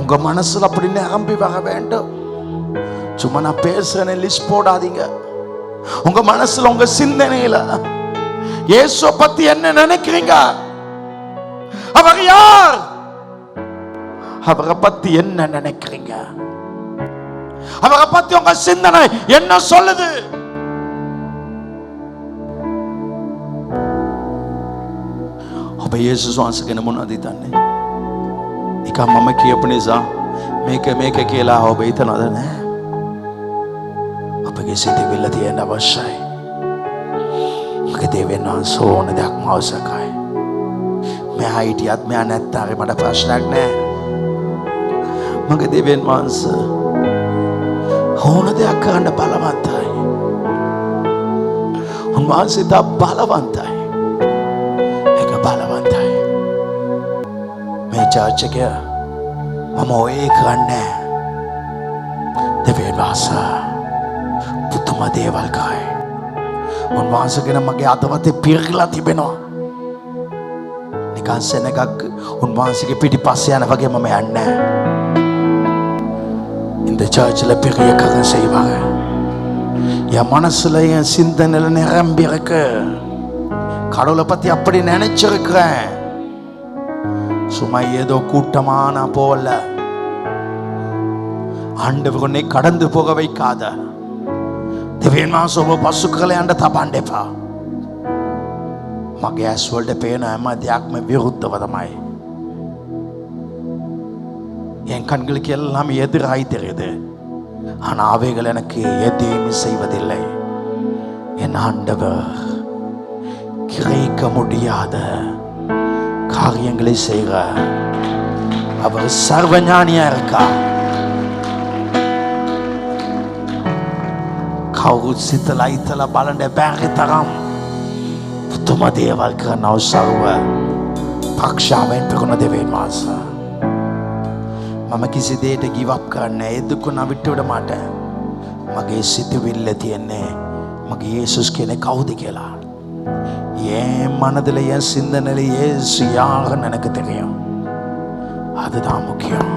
உங்க மனசுல அப்படி நிரம்பி வர வேண்டும். சும்மா நான் பேசுறேன் லிஸ்ட் போடாதீங்க. உங்க மனசுல உங்க சிந்தனையில இயேசுவை பத்தி என்ன நினைக்கிறீங்க? அவர் யார்? அவரை பத்தி என்ன நினைக்கிறீங்க? அவரை பத்தி உங்க சிந்தனை என்ன சொல்லுது? ඔබ යේසුස් වහන්සේ ගැන මොනවද හිතන්නේ? නිකන් මම කියපු නිසා මේක කියලා ඔබ හිතනවද? නෑ. ඔබගේ සිතවිල්ල තියෙන්න අවශ්‍යයි. මගේ දෙවියන් වහන්සේ ඕන දෙයක් අවශ්‍යයි. මෙහා හිටියත් මෙහා නැත්නම් මට ප්‍රශ්නයක් නෑ. මගේ දෙවියන් වහන්සේ ඕන දෙයක් කරන්න බලවන්තයි. උන්වහන්සේ තා බලවන්තයි. ඒක බලවන්තයි. මේ චර්ච් එක මම ඔය කරන්නේ දෙවියන් වහන්සේ පුදුම දේවල් කරයි. උන්වහන්සේ ගැන මගේ අතවතේ පිරලා තිබෙනවා. නිකන් සෙනගක් උන්වහන්සේගේ පිටිපස්සේ යන වගේ මම යන්නේ. இந்த சர்ச்சில் பெரிய காரியம் செய்வாங்க. என் மனசுல என் சிந்தனையில நிரம்பி இருக்கு. கடவுளை பத்தி அப்படி நினைச்சிருக்கிறேன். சும்மா ஏதோ கூட்டமான போல ஆண்டவர் உன்னை கடந்து போக வைக்காத. දෙවියන් වහන්සේ ඔබ පසු කරලා යන්න තබන්න එපා. මගේ ඇස් වලට පේන හැම දෙයක්ම විරුද්ධව තමයි. என் கண்களுக்கு எல்லாம் எதிராய் தெரியுது. ஆனால் அவைகள் எனக்கு எதையுமே செய்வதில்லை. என் ஆண்டவர் கிரகிக்க முடியாத காரியங்களை செய்கிற அவர் சர்வஞானியா இருக்கா. කවුරුත් සිතලා හිතලා බලන්න බැරි තරම් පුදුම දේවල් කරනව සර්ව පක්ෂාවෙන් පෙකුණ දෙවියන් වහන්සේ. මම කිසි දෙයකට give up කරන්නේ නැහැ. ඒ දුක නවිට විட මට මගේ සිතුවිල්ල තියන්නේ මගේ යේසුස් කියන්නේ කවුද කියලා. என் மனதில் என் சிந்தனையில் இயேசு யாருன்னு எனக்கு தெரியும். அதுதான் முக்கியம்.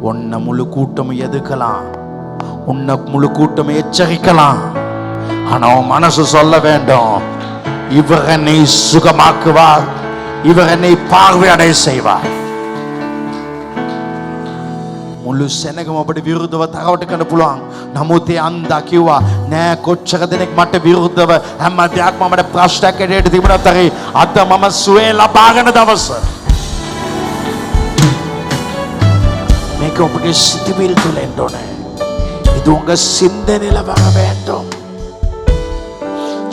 உன்னை முழு கூட்டம் எதுக்கலாம், உன்னை முழு கூட்டம் எச்சரிக்கலாம். ஆனா உன் மனசு சொல்ல வேண்டும், இவர் என்னை சுகமாக்குவார், இவர் என்னை பார்வையடைய செய்வார். මුළු සෙනගම අපට විරුද්ධව තරවට කරන්න පුළුවන්. නමුත් ඒ අන්දා කිව්වා නෑ කොච්චර දෙනෙක් මට විරුද්ධව හැම දෙයක්ම මට ප්‍රශ්නයක් ඇටියට තිබුණත් හරි අද මම සුවේ ලබාගෙන දවස. මේක ඔබගේ සිතිවිලි තුළ එන්න ඕනේ. இது உங்க சிந்தனையில வர வேண்டும்.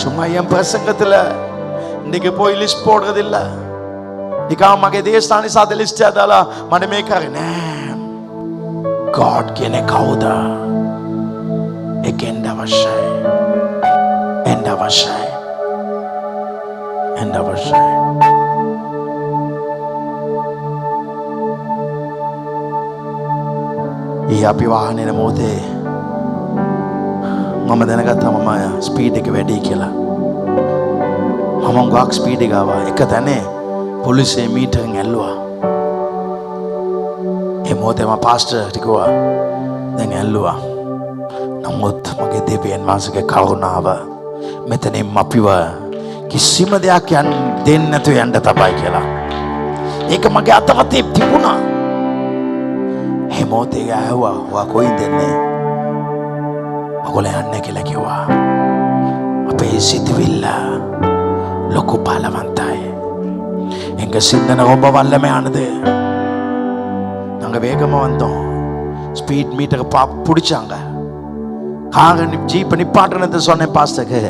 சும்மா என் பிரசங்கத்துல இன்னைக்கு போய் லிஸ்ட் போடுறது இல்ல. நிக்காம මගේ දේශානි සාද ලිස්ට් එක දාලා මට මේක කරන්නේ God කියන්නේ කවුද? ඒකෙන් අවශ්‍යයි. එන්න අවශ්‍යයි. එන්න අවශ්‍යයි. ඊ අපි වාහනේ මොතේ මම දැනගත්තා මම ස්පීඩ් එක වැඩි කියලා. මම ගාක් ස්පීඩ් එක ආවා. එක තැනේ පොලිසිය මීටරෙන් ඇල්ලුවා. ඒ මොහොතේ මම පාස්ටර් ටිකවා දැන් ඇල්ලුවා. නමුත් මගේ දෙවියන් වහන්සේගේ කරුණාව මෙතනින් අපිව කිසිම දෙයක් දෙන්නේ නැතුව යන්න තමයි කියලා. ඒක මගේ අතවතේ තිබුණා. ඒ මොහොතේ ආවා වා කොයින්ද එන්නේ? ඔගොල්ලෝ යන්නේ කියලා කිව්වා. අපේ සිතවිල්ල ලොකු බලවන්තයි. எங்க சிந்தனை ரொம்ப வல்லமையானது. நாங்கள் வேகமாக வந்தோம். ஸ்பீட் மீட்டரை பிடிச்சாங்க. காரை ஜீப்பை நிப்பாட்டுனது சொன்னேன் பாஸ்டருக்கு,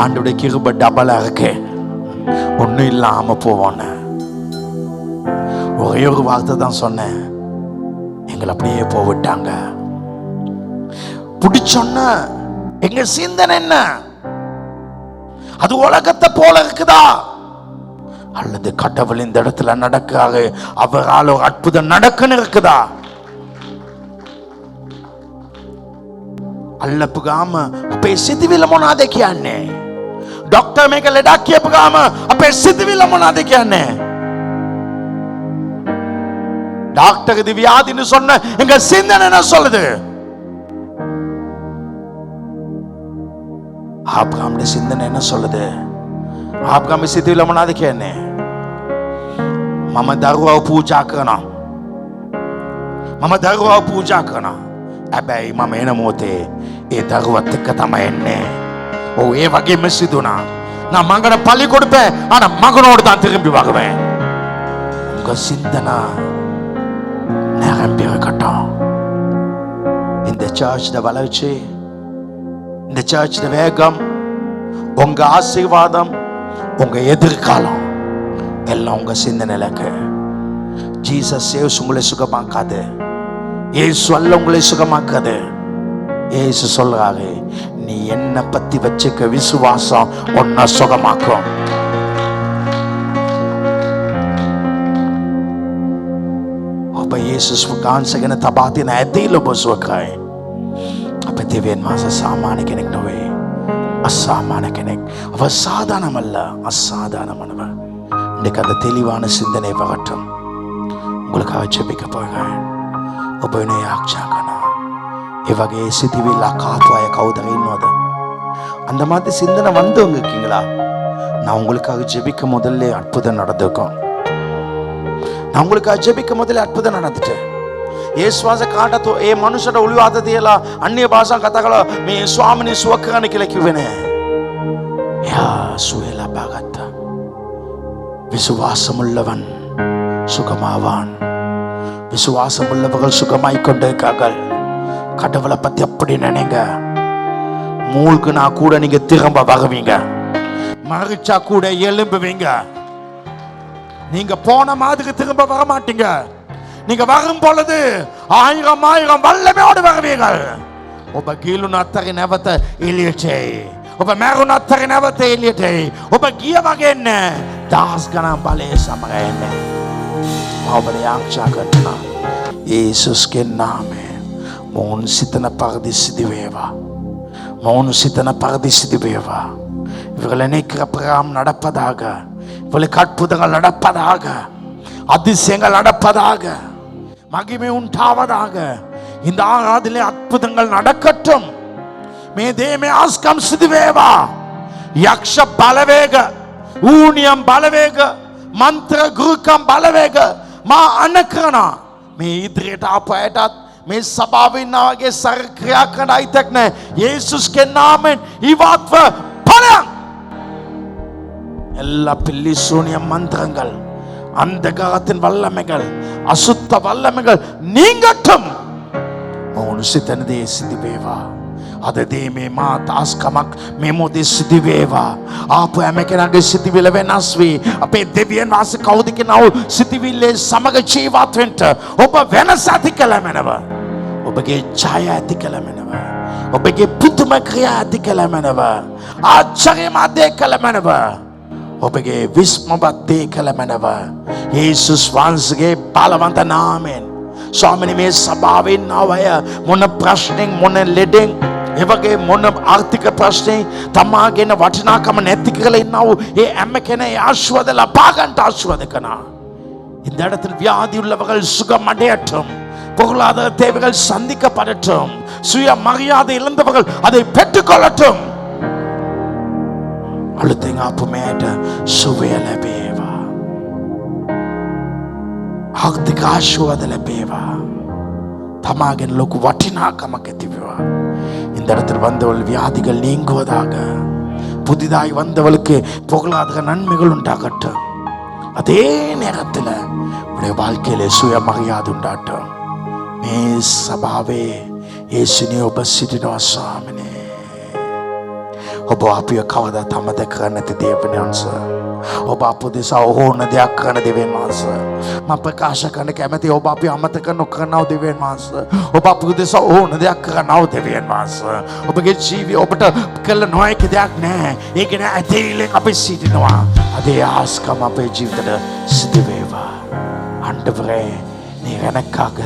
ஆண்டோட கிருபை டபுளாக இருக்கு, ஒன்றும் இல்லாமல் போவோன்னு. ஒரே ஒரு வார்த்தை தான் சொன்னேன், எங்களை அப்படியே போவிட்டாங்க. பிடிச்சோன்ன எங்க சிந்தனை என்ன? அது உலகத்தை போல இருக்குதா அல்லது கடவுள் இந்த இடத்துல நடக்காது அவரால் ஒரு அற்புதம் நடக்குன்னு இருக்குதா? අල්ලපුගාම අපේ සිතවිල්ල මොනවද කියන්නේ? ડોක්ටර් මේක ලෙඩක් කියපුගාම අපේ සිතවිල්ල මොනවද කියන්නේ? டாக்டர் இது வியாதின்னு சொன்ன எங்க சிந்தனை என்ன சொல்லுது? ஆபிரகாமுடைய சிந்தனை என்ன சொல்லுது? ආපගම සිතවිල්ල මොනවද කියන්නේ? මම දරුවව පූජා කරනවා. මම දරුවව පූජා කරනවා. හැබැයි මම එන මොහොතේ ඒ දරුවත් එක්ක තමයි එන්නේ. ඔව් ඒ වගේම සිදුනා. நான் மகனை பள்ளி கொடுப்பேன், ஆனா மகனோடு தான் திரும்பி வருவேன். உங்க சிந்தனை நிரம்பி இருக்கட்டும். இந்த சர்ச்சில் வளர்ச்சி, இந்த சர்ச்சில் வேகம், உங்க ஆசீர்வாதம், உங்க எதிர்காலம் எல்லாம் உங்க சிந்தனையில இருக்கு. ஜீசஸ் இயேசு உங்களை சுகமாக்காது. இயேசு அல்ல உங்களை சுகமாக்காது. இயேசு சொல்றாரு, நீ என்ன பத்தி வச்சுக்க விசுவாசம் உன்னை சுகமாக்கும். ඔබ යේසුස් වහන්සේ ගැන තබා තියෙන ඇදහිල්ල ඔබ සුවකයි. අපේ දෙවියන් වහන්සේ සාමාන්‍ය කෙනෙක් නෙවෙයි. அசாமான කෙනෙක්. அவர் சாதாரணம் அல்ல, அசாதாரணமானவர். இன்னைக்கு அந்த தெளிவான சிந்தனை வரட்டும். உங்களுக்காக ஜெபிக்க போகிறேன். ඔබනේ ආරක්ෂා කරනවා. ඒ වගේ සිතිවිල්ල කාතු අය කවුද ඉන්නවද? அந்த மாதிரி சிந்தனை வந்தவங்க இருக்கீங்களா? நான் உங்களுக்காக ஜெபிக்க முதல்ல அற்புதம் நடந்துக்கும். நான் உங்களுக்கு ஜெபிக்கும் முதல்ல අద్భುත நடந்துட்டு ඒස්වාස කාටත් ඒ මනුෂ්‍යට ඔළුව අත තියලා අන්‍ය භාෂා කතා කළා මේ ස්වාමිනේ සුව කරන්න කියලා කිව්වේ නෑ. එයා සුවය ලබා ගත්තා. விசுவாசமுள்ளவன் சுகமாவான். விசுவாசமுள்ளவர்கள் சுகமாய் கொண்டிருக்கார்கள். கடவுளை பத்தி அப்படி நினைங்க. மூழ்குனா கூட நீங்க திரும்ப வருவீங்க. மறிச்சா கூட எழும்புவீங்க. நீங்க போன மாதிரி திரும்ப வர மாட்டீங்க. நீங்க வரும் பொழுது ஆயிரம் ஆயிரம் வல்லமையோடு வருவீர்கள். ඔබ ගිලුණ අත්තරින් නැවත එළියට එයි. ඔබ මැරුණ අත්තරින් නැවත එළියට එයි. ඔබ ගිය වගේ නෑ. දහස් ගණන් බලයේ සමග එන්නේ. ඔබට ආරක්ෂා කරනවා. යේසුස්ගේ නාමයෙන් මොවුන් සිතන පරිදි සිදු වේවා. මොවුන් සිතන පරිදි සිදු වේවා. இவர்கள் நினைக்கிற பிரகாரம் நடப்பதாக. இவர்களுக்கு அற்புதங்கள் நடப்பதாக. அதிசயங்கள் நடப்பதாக. மகிமை உண்டாவதாக. இந்த ஆராதனை அற்புதங்கள் நடக்கட்டும். மே தேமே ஆஸ்கம் சிதுவேவா. யக்ஷ பலவேக, ஊனியம் பலவேக, மந்திர குருக்கம் பலவேக மா අනකරන මේ ඉදිරියට ආපයටත් මේ සභාවේ නාගේ සර්ක්‍රියා කරන අයිතක් නැහැ. යේසුස්ගේ නාමයෙන් ඉවත්ව ඵලයන් எல்லா பில்லி சூனிய மந்திரங்கள், அந்தகாரத்தின் வல்லமைகள், அசுத்த வல்லமைகள் நீங்கட்டும். மௌனுசித்தனதே சிதிவேவா. අදදී මේ මා තාස්කමක් මේ මොහොතේ සිදු වේවා. ආපු හැම කෙනාගේ සිතිවිල්ල වෙනස් වී අපේ දෙවියන් වහන්සේ කවුද කියනව සිතිවිල්ලේ සමග ජීවත් වෙන්න ඔබ වෙනස ඇති කළමනව. ඔබගේ ඡාය ඇති කළමනව. ඔබගේ පුදුම ක්‍රියා ඇති කළමනව. ආශ්චර්යමත් දේ කළමනව. ඔබගේ විස්මවත් දේ කළමනව. යේසුස් වහන්සේගේ බලවන්ත නාමයෙන් ස්වාමිනේ මේ සභාවෙන් ආවය මොන ප්‍රශ්නෙන් මොන ලෙඩෙන් එවගේ මොන ආර්ථික ප්‍රශ්නේ තමාගෙන වටිනාකම නැති කියලා ඉන්නව ඒ හැම කෙනා ආශිර්වාද ලබා ගන්නට ආශිර්වාද කරනවා. இந்த இடத்தில் வியாதி உள்ளவர்கள் சுகமடையட்டும். பொருளாதார தேவைகள் சந்திக்கப்படட்டும். சுய மரியாதை இழந்தவர்கள் அதை பெற்றுக்கொள்ளட்டும். අලුතෙන් ආපු මෙයට සුවය ලැබේවා. ආර්ථික ආශිර්වාද ලැබේවා. තමාගෙන ලොකු වටිනාකමක් ඇතිවේවා. இந்த இடத்தில் வந்தவள் வியாதிகள் நீங்குவதாக. புதிதாய் வந்தவளுக்கு பொருளாதார நன்மைகள் உண்டாகட்டும். அதே நேரத்தில் உடைய வாழ்க்கையில சுய மரியாதை உண்டாகட்டும். මේ සභාවේ යේසුනේ ඔබ සිටිනවා ස්වාමිනේ. ඔබ අපිව කවදාවත් අමතක කරන්නේ නැති දෙවියන් වහන්සේ. ඔබ අප දෙසා ඕන දෙයක් කරන දෙවියන් වහන්සේ. මම ප්‍රකාශ කරන්න කැමැති ඔබ අපි අමතක නොකරනව දෙවියන් වහන්සේ. ඔබ අප දෙසා ඕන දෙයක් කරනව දෙවියන් වහන්සේ. ඔබගේ ජීවිතය ඔබට කළ නොහැකි දෙයක් නැහැ. ඒක නෑ ඇතිරිලෙන් අපි සිටිනවා. அதே ஆஸ்கம் අපේ ජීවිතයට සිදු වේවා. ஆண்டவரே நீர் எனக்காக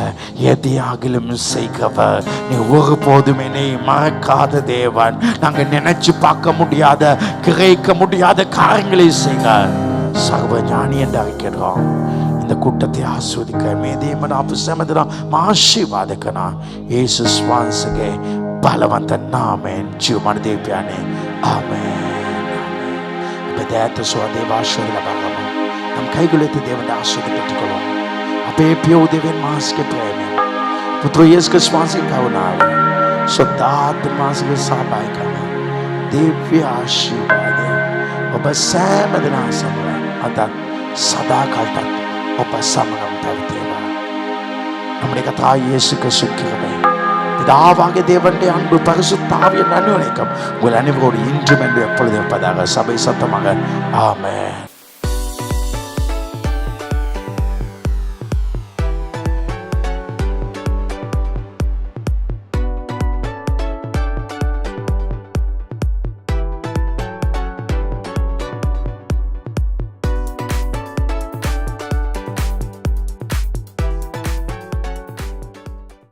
எதையாகிலும் செய்கிறவர். நீ ஒருபோதும் என்னை மறக்காத தேவன். நாங்கள் நினைச்சு பார்க்க முடியாத கிரகிக்க முடியாத காரியங்களை செய்ய சர்வ ஞானி என்று அறிக்கிறோம். இந்த கூட்டத்தை ஆஸ்வதிக்க மேதேமன் අපසමදන ආශිර්වාදකන යේසුස් වහන්සේගේ බලවන්ත නාමයෙන් ජීවමාන දෙවියනේ ආමේන්. බදෑත සෝදේ වාශය ලබගමු. නම් කයිගලෙත දෙවියන් ආශිර්වාද பெற்றுக்கொள்வோம். අපේ පියෝ දෙවියන් වහන්සේගේ ප්‍රේමය, පුත්‍ර යේසුස් ක්‍රිස්තුස්ගේ කරුණාව, සදාත් මාසගේ සහභාගීකම, දිව්‍ය ආශිර්වාදය ඔබ සෑම දිනා සමග අද சதாகாலம் ඔබ සමගම පැවතේවා. நம்முடைய கர்த்தர் இயேசு கிறிஸ்து கிருபை, பிதாவாகிய தேவனுடைய அன்பு, பரிசுத்த ஆவியின் அன்யோன்யம் உங்கள் அனைவரோடு இன்றும் என்று எப்பொழுதும் இருப்பதாக சபை சத்தமாக ஆமென்.